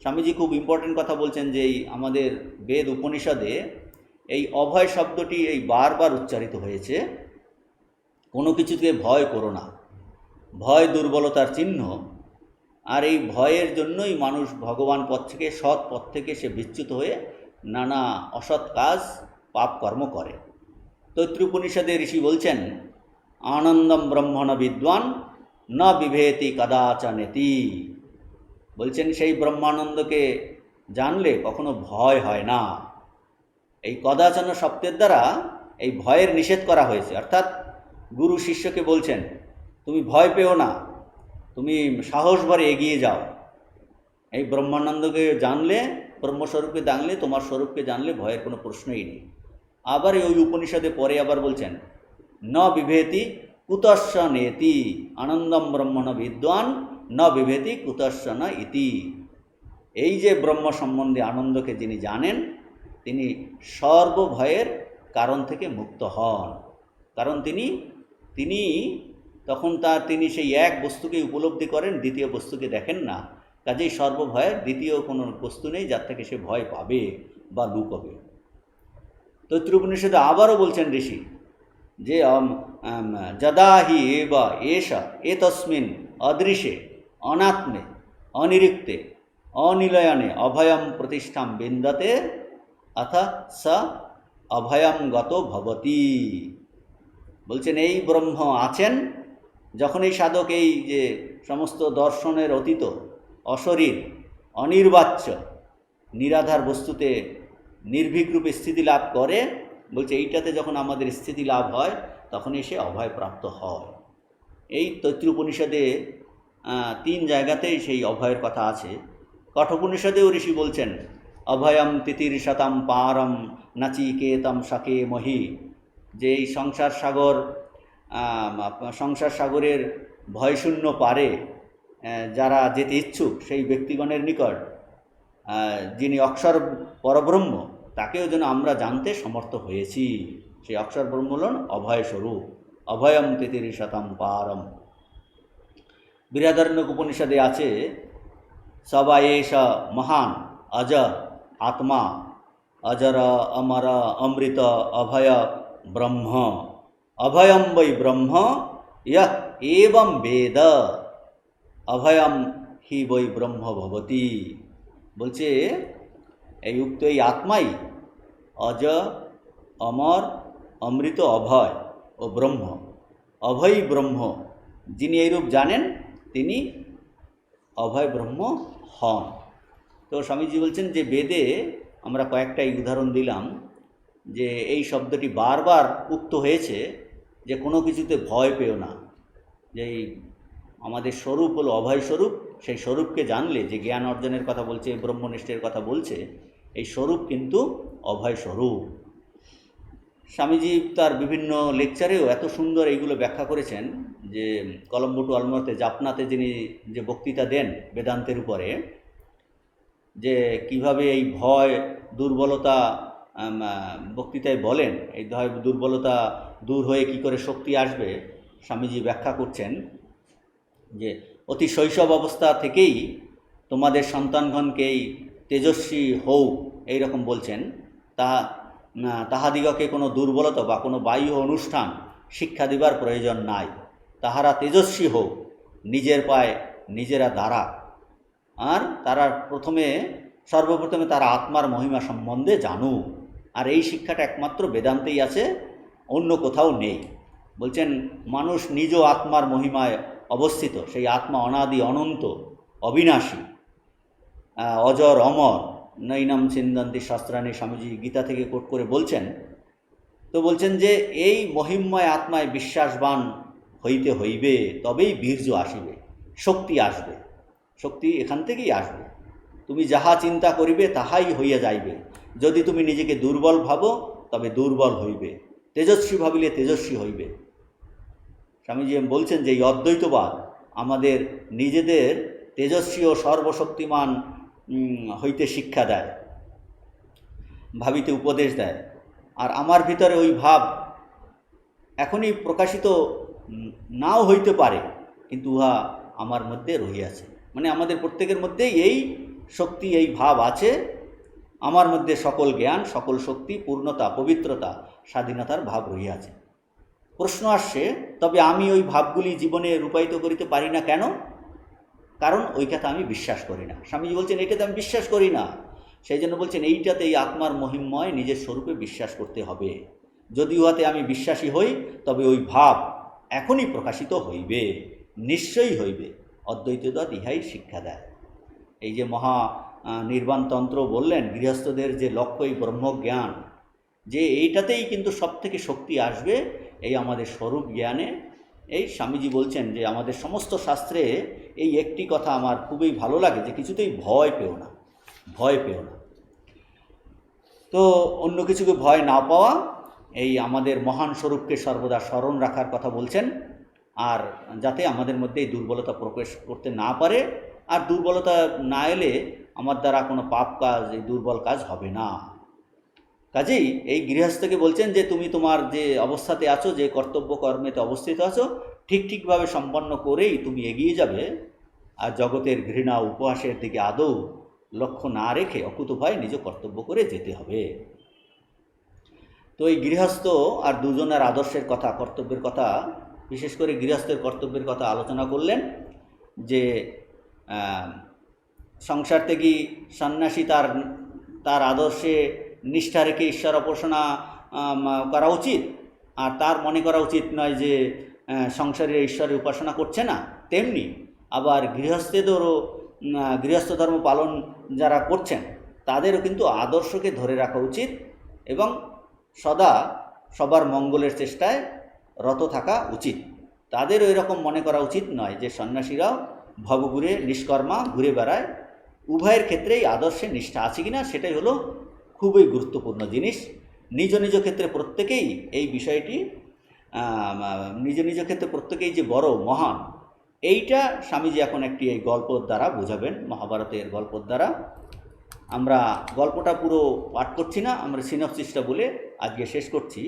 স্বামীজি খুব ইম্পর্টেন্ট কথা বলছেন যে এই আমাদের বেদ উপনিষদে এই অভয় শব্দটি এই বারবার উচ্চারিত হয়েছে। কোনো কিছুকে ভয় করো না, ভয় দুর্বলতার চিহ্ন। আর এই ভয়ের জন্যই মানুষ ভগবান পথ থেকে, সৎ পথ থেকে সে বিচ্যুত হয়ে নানা অসৎ কাজ, পাপ কর্ম করে। তৈত্রীয় উপনিষদে ঋষি বলছেন, আনন্দম ব্রহ্মণ বিদ্বান ন বিভেতি কদাচনেতি। বলছেন সেই ব্রহ্মানন্দকে জানলে কখনো ভয় হয় না। এই কদাচন শব্দের দ্বারা এই ভয়ের নিষেধ করা হয়েছে। অর্থাৎ গুরু শিষ্যকে বলছেন, তুমি ভয় পেও না, তুমি সাহস ভরে এগিয়ে যাও। এই ব্রহ্মানন্দকে জানলে, ব্রহ্মস্বরূপকে জানলে, তোমার স্বরূপকে জানলে ভয়ের কোনো প্রশ্নই নেই। আবার ওই উপনিষদে পরে আবার বলছেন, ন বিভেতি কুতস্য নেতি, আনন্দম ব্রহ্মণ বিদ্বান ন বিভেতি কুতস্য ন ইতি। এই যে ব্রহ্ম সম্বন্ধে আনন্দকে যিনি জানেন, তিনি সর্বভয়ের কারণ থেকে মুক্ত হন। কারণ তিনি তখন তিনি সেই এক বস্তুকে উপলব্ধি করেন, দ্বিতীয় বস্তুকে দেখেন না। কাজেই সর্বভয়ের দ্বিতীয় কোনো বস্তু নেই যার থেকে সে ভয় পাবে বা লুকবে। তৈত্রীয় উপনিষদে আবারও বলছেন ঋষি যে যদা হি এব এষ এতস্মিন অদৃশে অনাত্মে অনিরিক্তে অনিলয়নে অভয়ম প্রতিষ্ঠাম বিন্দতে অথ স অভয়ম গত ভবতি। বলছেন এই ব্রহ্ম আছেন, যখন এই সাধক এই যে সমস্ত দর্শনের অতীত, অশরীর, অনির্বাচ্য, নিরাধার বস্তুতে নির্ভীক রূপে স্থিতি লাভ করে, বলছে এইটাতে যখন আমাদের স্থিতি লাভ হয় তখনই সে অভয়প্রাপ্ত হয়। এই তৈত্রীয় উপনিষদে 3 জায়গাতেই সেই অভয়ের কথা আছে। কঠোপনিষদেও ঋষি বলছেন, অভয়ম তিতির্শতম পারম নাচিকেতম সকে মহি। যে এই সংসার সাগরের ভয়শূন্য পারে যারা যেতে ইচ্ছুক, সেই ব্যক্তিগণের নিকট যিনি অক্ষর পরব্রহ্ম, তাকেও যেন আমরা জানতে সমর্থ হয়েছি। সেই অক্ষর ব্রহ্ম হলেন অভয় স্বরূপ, অভয়ম তিতির্শতম পারম। বৃহদারণ্যক উপনিষদে আছে, সবা এষ মহান অজ আত্মা অজর অমর অমৃত অভয় ব্রহ্ম। অভয়ম বৈ ব্রহ্ম ইয়ঃ এবং বেদ অভয়ম হি বৈ ব্রহ্ম ভবতি। বলছে এই উক্ত এই আত্মাই অজ, অমর, অমৃত, অভয় ও ব্রহ্ম। অভয় ব্রহ্ম, যিনি এইরূপ জানেন তিনি অভয় ব্রহ্ম হন। তো স্বামীজি বলছেন যে বেদে আমরা কয়েকটা উদাহরণ দিলাম যে এই শব্দটি বারবার উক্ত হয়েছে যে কোনো কিছুতে ভয় পেও না। যে আমাদের স্বরূপ হলো অভয় স্বরূপ, সেই স্বরূপকে জানলে, যে জ্ঞান অর্জনের কথা বলছে, ব্রহ্মনিষ্ঠের কথা বলছে, এই স্বরূপ কিন্তু অভয় স্বরূপ। স্বামীজি তার বিভিন্ন লেকচারেও এত সুন্দর এইগুলো ব্যাখ্যা করেছেন যে কলম্বো টু অলমোতে জাপনাতে যিনি যে বক্তৃতা দেন বেদান্তের উপরে, যে কিভাবে এই ভয় দুর্বলতা বক্তৃতায় বলেন, এই ভয় দুর্বলতা দূর হয়ে কি করে শক্তি আসবে, স্বামীজি ব্যাখ্যা করছেন যে অতি শৈশব অবস্থা থেকেই তোমাদের সন্তানগণকেই তেজস্বী হও, এইরকম বলছেন। তাহাদিগকে কোনো দুর্বলতা বা কোনো বাহ্য অনুষ্ঠান শিক্ষা দিবার প্রয়োজন নাই। তাহারা তেজস্বী হোক, নিজের পায়ে নিজেরা দাঁড়া। আর তারা সর্বপ্রথমে তারা আত্মার মহিমা সম্বন্ধে জানুক। আর এই শিক্ষাটা একমাত্র বেদান্তেই আছে, অন্য কোথাও নেই। বলছেন মানুষ নিজ আত্মার মহিমায় অবস্থিত, সেই আত্মা অনাদি অনন্ত অবিনাশী অজর অমর, নৈনম ছিন্দন্তি শাস্ত্রাণী, স্বামীজি গীতা থেকে কোট করে বলছেন। তো বলছেন যে এই মহিমময় আত্মায় বিশ্বাসবান হইতে হইবে, তবেই বীর্য আসিবে, শক্তি আসবে। শক্তি এখান থেকেই আসবে। তুমি যাহা চিন্তা করিবে তাহাই হইয়া যাইবে। যদি তুমি নিজেকে দুর্বল ভাবো তবে দুর্বল হইবে, তেজস্বী ভাবিলে তেজস্বী হইবে। স্বামীজি বলছেন যে এই অদ্বৈতবাদ আমাদের নিজেদের তেজস্বী ও সর্বশক্তিমান হইতে শিক্ষা দেয়, ভাবিতে উপদেশ দেয়। আর আমার ভিতরে ওই ভাব এখনই প্রকাশিত নাও হইতে পারে, কিন্তু উহা আমার মধ্যে রহিয়াছে। মানে আমাদের প্রত্যেকের মধ্যেই এই শক্তি, এই ভাব আছে। আমার মধ্যে সকল জ্ঞান, সকল শক্তি, পূর্ণতা, পবিত্রতা, স্বাধীনতার ভাব রহিয়াছে। প্রশ্ন আসছে, তবে আমি ওই ভাবগুলি জীবনে রূপায়িত করিতে পারি না কেন? কারণ ওইটাতে আমি বিশ্বাস করি না। স্বামীজি বলছেন এইটাতে আমি বিশ্বাস করি না, সেই জন্য বলছেন এইটাতে, এই আত্মার মহিমময় নিজের স্বরূপে বিশ্বাস করতে হবে। যদি উহাতে আমি বিশ্বাসী হই তবে ওই ভাব এখনই প্রকাশিত হইবে, নিশ্চয়ই হইবে। অদ্বৈতবাদ ইহাই শিক্ষা দেয়। এই যে মহা নির্বাণতন্ত্র বললেন, গৃহস্থদের যে লক্ষ্য এই ব্রহ্মজ্ঞান, যে এইটাতেই কিন্তু সব থেকে শক্তি আসবে, এই আমাদের স্বরূপ জ্ঞানে। এই স্বামীজি বলছেন যে আমাদের সমস্ত শাস্ত্রে এই একটি কথা আমার খুবই ভালো লাগে, যে কিছুতেই ভয় পেও না, ভয় পেও না। তো অন্য কিছুকে ভয় না পাওয়া, এই আমাদের মহান স্বরূপকে সর্বদা স্মরণ রাখার কথা বলছেন। আর যাতে আমাদের মধ্যে এই দুর্বলতা প্রকাশ করতে না পারে, আর দুর্বলতা না এলে আমার দ্বারা কোনো পাপ কাজ, এই দুর্বল কাজ হবে না। কাজেই এই গৃহস্থকে বলছেন যে তুমি তোমার যে অবস্থাতে আছো, যে কর্তব্য কর্মেতে অবস্থিত আছো, ঠিকভাবে সম্পন্ন করেই তুমি এগিয়ে যাবে। আর জগতের ঘৃণা উপহাসের দিকে আদৌ লক্ষ্য না রেখে অকুতোভয় নিজ কর্তব্য করে যেতে হবে। তো এই গৃহস্থ আর দুজনের আদর্শের কথা, কর্তব্যের কথা, বিশেষ করে গৃহস্থের কর্তব্যের কথা আলোচনা করলেন। যে সংসার থেকে সন্ন্যাসী তার আদর্শে নিষ্ঠা রেখে ঈশ্বর উপাসনা করা উচিত, আর তার মনে করা উচিত নয় যে সংসারে ঈশ্বরের উপাসনা করছে না। তেমনি আবার গৃহস্থদেরও, গৃহস্থ ধর্ম পালন যারা করছেন তাদেরও কিন্তু আদর্শকে ধরে রাখা উচিত এবং সদা সবার মঙ্গলের চেষ্টায় রত থাকা উচিত। তাদের ওই রকম মনে করা উচিত নয় যে সন্ন্যাসীরাও ভবঘুরে নিষ্কর্মা ঘুরে বেড়ায়। উভয়ের ক্ষেত্রেই আদর্শে নিষ্ঠা আছে কিনা সেটাই হলো খুবই গুরুত্বপূর্ণ জিনিস। নিজ নিজ ক্ষেত্রে প্রত্যেকেই এই বিষয়টি, নিজ নিজ ক্ষেত্রে প্রত্যেকেই যে বড় মহান, এইটা স্বামীজি এখন একটি এই গল্পর দ্বারা বোঝাবেন, মহাভারতের গল্পর দ্বারা। আমরা গল্পটা পুরো পাঠ করছি না, আমরা সিনপসিসটা বলে আজকে শেষ করছি।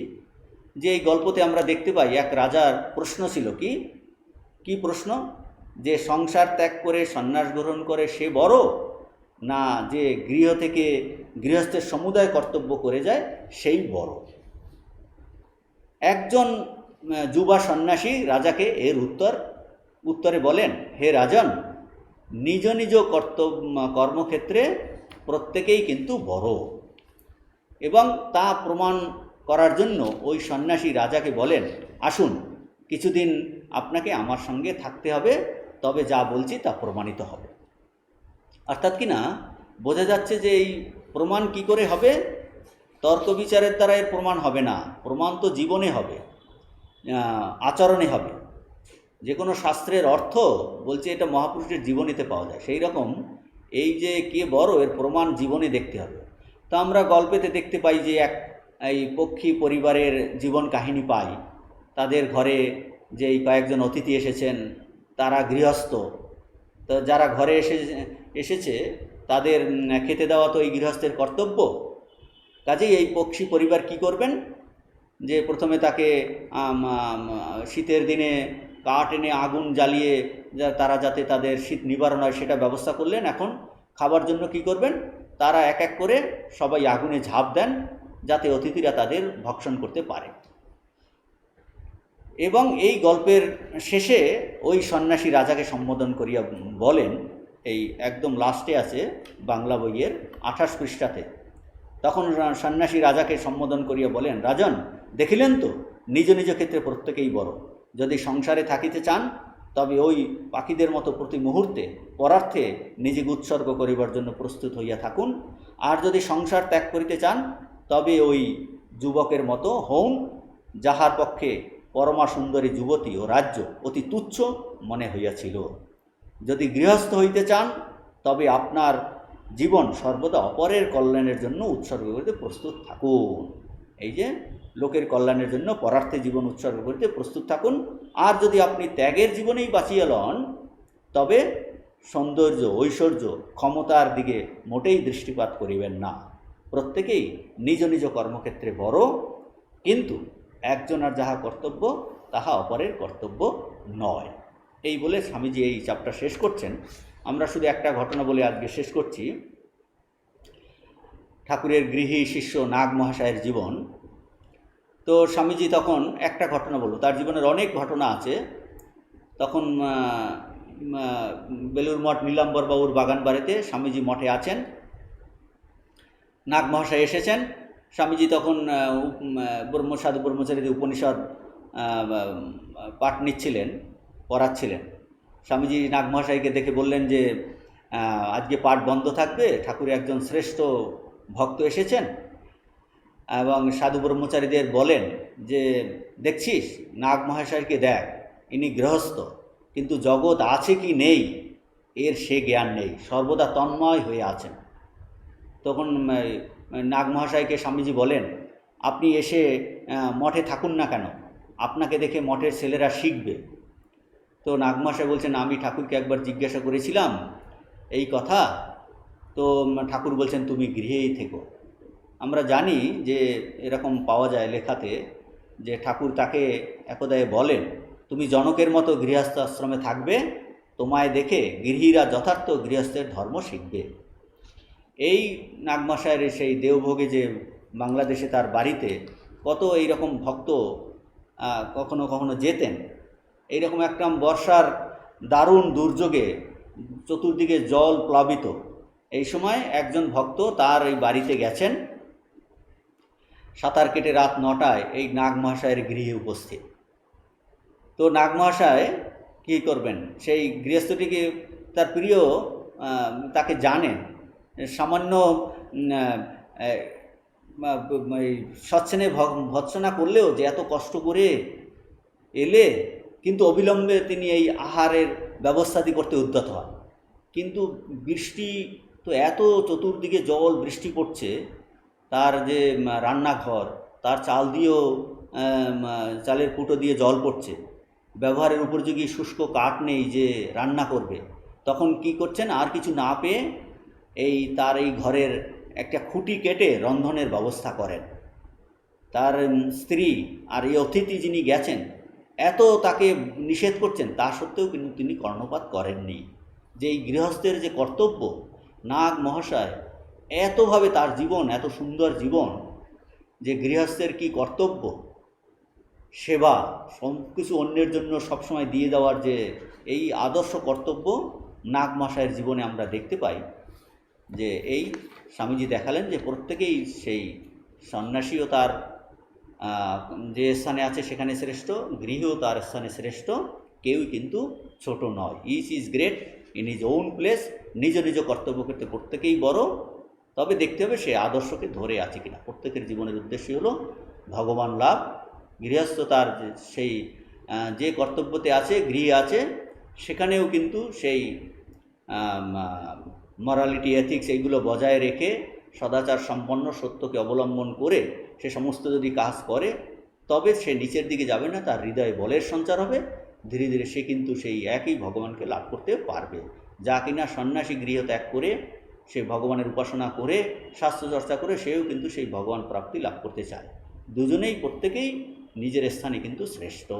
যে এই গল্পতে আমরা দেখতে পাই এক রাজার প্রশ্ন ছিল, কি প্রশ্ন? যে সংসার ত্যাগ করে সন্ন্যাস গ্রহণ করে সে বড়, না যে গৃহ থেকে গৃহস্থের সমুদায় কর্তব্য করে যায় সেই বড়? একজন যুবা সন্ন্যাসী রাজাকে এর উত্তরে বলেন, হে রাজন, নিজ নিজ কর্মক্ষেত্রে প্রত্যেকেই কিন্তু বড়। এবং তা প্রমাণ করার জন্য ওই সন্ন্যাসী রাজাকে বলেন, আসুন কিছুদিন আপনাকে আমার সঙ্গে থাকতে হবে, তবে যা বলছি তা প্রমাণিত হবে। অর্থাৎ কিনা বোঝা যাচ্ছে যে এই প্রমাণ কি করে হবে? তর্ক বিচারের দ্বারা এর প্রমাণ হবে না, প্রমাণ তো জীবনে হবে, আচরণে হবে। যে কোনো শাস্ত্রের অর্থ বলছে এটা মহাপুরুষের জীবনীতে পাওয়া যায়, সেই রকম এই যে কে বড় এর প্রমাণ জীবনে দেখতে হবে। তো আমরা গল্পেতে দেখতে পাই যে এই পক্ষী পরিবারের জীবন কাহিনী পাই। তাদের ঘরে যে এই কয়েকজন অতিথি এসেছেন, তারা গৃহস্থ, তো যারা ঘরে এসেছে তাদের খেতে দেওয়া তো এই গৃহস্থের কর্তব্য। কাজেই এই পক্ষী পরিবার কি করবেন, যে প্রথমে তাকে শীতের দিনে কাঠ এনে আগুন জ্বালিয়ে তারা যাতে তাদের শীত নিবারণ হয় সেটা ব্যবস্থা করলেন। এখন খাবার জন্য কি করবেন, তারা এক এক করে সবাই আগুনে ঝাঁপ দেন যাতে অতিথিরা তাদের ভক্ষণ করতে পারে। এবং এই গল্পের শেষে ওই সন্ন্যাসী রাজাকে সম্বোধন করিয়া বলেন, এই একদম লাস্টে আছে বাংলা বইয়ের 28 পৃষ্ঠাতে, তখন সন্ন্যাসী রাজাকে সম্বোধন করিয়া বলেন, রাজন, দেখিলেন তো নিজ নিজ ক্ষেত্রে প্রত্যেকেই বড়। যদি সংসারে থাকিতে চান তবে ওই পাখিদের মতো প্রতি মুহূর্তে পরার্থে নিজেকে উৎসর্গ করিবার জন্য প্রস্তুত হইয়া থাকুন। আর যদি সংসার ত্যাগ করিতে চান তবে ওই যুবকের মতো হউন, যাহার পক্ষে পরমা সুন্দরী যুবতী ও রাজ্য অতি তুচ্ছ মনে হইয়াছিল। যদি গৃহস্থ হইতে চান তবে আপনার জীবন সর্বদা অপরের কল্যাণের জন্য উৎসর্গ করিতে প্রস্তুত থাকুন। এই যে লোকের কল্যাণের জন্য পরার্থে জীবন উৎসর্গ করিতে প্রস্তুত থাকুন। আর যদি আপনি ত্যাগের জীবনেই বাঁচিয়া লন তবে সৌন্দর্য, ঐশ্বর্য, ক্ষমতার দিকে মোটেই দৃষ্টিপাত করিবেন না। প্রত্যেকেই নিজ নিজ কর্মক্ষেত্রে বড়, কিন্তু একজনের যাহা কর্তব্য তাহা অপরের কর্তব্য নয়। এই বলে স্বামীজি এই চ্যাপ্টার শেষ করছেন। আমরা শুধু একটা ঘটনা বলে আজকে শেষ করছি। ঠাকুরের গৃহী শিষ্য নাগ মহাশয়ের জীবন। তো স্বামীজি তখন একটা ঘটনা বলল, তার জীবনের অনেক ঘটনা আছে। তখন বেলুর মঠ নীলাম্বর বাবুর বাগান বাড়িতে স্বামীজি মঠে আছেন, নাগ মহাশয় এসেছেন। স্বামীজি তখন সাধু ব্রহ্মচারীদের উপনিষদ পাঠ নিচ্ছিলেন, পড়াচ্ছিলেন। স্বামীজি নাগ মহাশয়কে দেখে বললেন যে আজকে পাঠ বন্ধ থাকবে, ঠাকুরের একজন শ্রেষ্ঠ ভক্ত এসেছেন। এবং সাধু ব্রহ্মচারীদের বলেন যে দেখছিস, নাগ মহাশয়কে দেখ, ইনি গৃহস্থ, কিন্তু জগৎ আছে কি নেই এর সে জ্ঞান নেই, সর্বদা তন্ময় হয়ে আছেন। তখন নাগ মহাশয়কে স্বামীজি বলেন, আপনি এসে মঠে থাকুন না কেন, আপনাকে দেখে মঠের ছেলেরা শিখবে। তো নাগ মহাশয় বলছেন, আমি ঠাকুরকে একবার জিজ্ঞাসা করেছিলাম এই কথা, তো ঠাকুর বলছেন তুমি গৃহেই থেকো। আমরা জানি যে এরকম পাওয়া যায় লেখাতে, যে ঠাকুর তাকে একদায় বলেন, তুমি জনকের মতো গৃহস্থ আশ্রমে থাকবে, তোমায় দেখে গৃহীরা যথার্থ গৃহস্থের ধর্ম শিখবে। এই নাগমশায়ের সেই দেওভোগে যে বাংলাদেশে তার বাড়িতে কত এইরকম ভক্ত কখনো কখনো যেতেন। এইরকম একটা বর্ষার দারুণ দুর্যোগে চতুর্দিকে জল প্লাবিত, এই সময় একজন ভক্ত তার এই বাড়িতে গেছেন, সাঁতার কেটে রাত 9টায় এই নাগ মহাশয়ের গৃহে উপস্থিত। তো নাগ মহাশয় কী করবেন, সেই গৃহস্থটিকে তার প্রিয়, তাকে জানেন, সামান্য সচ্ছেনে ভৎসনা করলেও যে এত কষ্ট করে এলে, কিন্তু অবিলম্বে তিনি এই আহারের ব্যবস্থাটি করতে উদ্যত হন। কিন্তু বৃষ্টি তো এত, চতুর্দিকে জল, বৃষ্টি পড়ছে, তার যে রান্নাঘর, তার চাল দিয়েও চালের কুটো দিয়ে জল পড়ছে, ব্যবহারের উপযোগী শুষ্ক কাঠ নেই যে রান্না করবে। তখন কি করছেন, আর কিছু না পেয়ে তার এই ঘরের একটা খুঁটি কেটে রন্ধনের ব্যবস্থা করেন। তার স্ত্রী আর এই অতিথি যিনি গেছেন এত তাকে নিষেধ করছেন, তা সত্ত্বেও কিন্তু তিনি কর্ণপাত করেননি। যে এই গৃহস্থের যে কর্তব্য, নাগ মহাশয় এতভাবে তার জীবন, এত সুন্দর জীবন, যে গৃহস্থের কি কর্তব্য, সেবা, সব কিছু অন্যের জন্য সবসময় দিয়ে দেওয়ার যে এই আদর্শ কর্তব্য নাগ মহাশয়ের জীবনে আমরা দেখতে পাই। যে এই স্বামীজি দেখালেন যে প্রত্যেকেই সেই সন্ন্যাসীও তার যে স্থানে আছে সেখানে শ্রেষ্ঠ, গৃহও তার স্থানে শ্রেষ্ঠ, কেউই কিন্তু ছোট নয়। Each is great in his own place. নিজ নিজ কর্তব্য করতে প্রত্যেকেই বড়, তবে দেখতে হবে সে আদর্শকে ধরে আছে কিনা। প্রত্যেকের জীবনের উদ্দেশ্য হলো ভগবান লাভ। গৃহস্থ তার সেই যে কর্তব্যতে আছে, গৃহে আছে, সেখানেও কিন্তু সেই মরালিটি, এথিক্স এইগুলো বজায় রেখে সদাচার সম্পন্ন, সত্যকে অবলম্বন করে সে সমস্ত যদি কাজ করে, তবে সে নিচের দিকে যাবে না, তার হৃদয়ে বলের সঞ্চার হবে, ধীরে ধীরে সে কিন্তু সেই একই ভগবানকে লাভ করতে পারবে। যা কিনা সন্ন্যাসী গৃহ ত্যাগ করে সে ভগবানের উপাসনা করে শাস্ত্র চর্চা করে সেও কিন্তু সেই ভগবান প্রাপ্তি লাভ করতে চায়। দুজনেই প্রত্যেকেই নিজের স্থানে কিন্তু শ্রেষ্ঠ।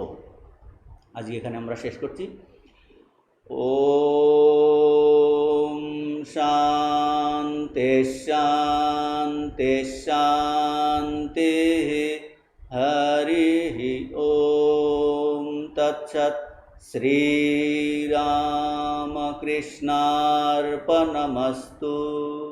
আজকে এখানে আমরা শেষ করছি। ওম শান্তি শান্তি শান্তি। হরি ওম তৎসৎ। শ্রীরামকৃষ্ণার্পণমস্তু।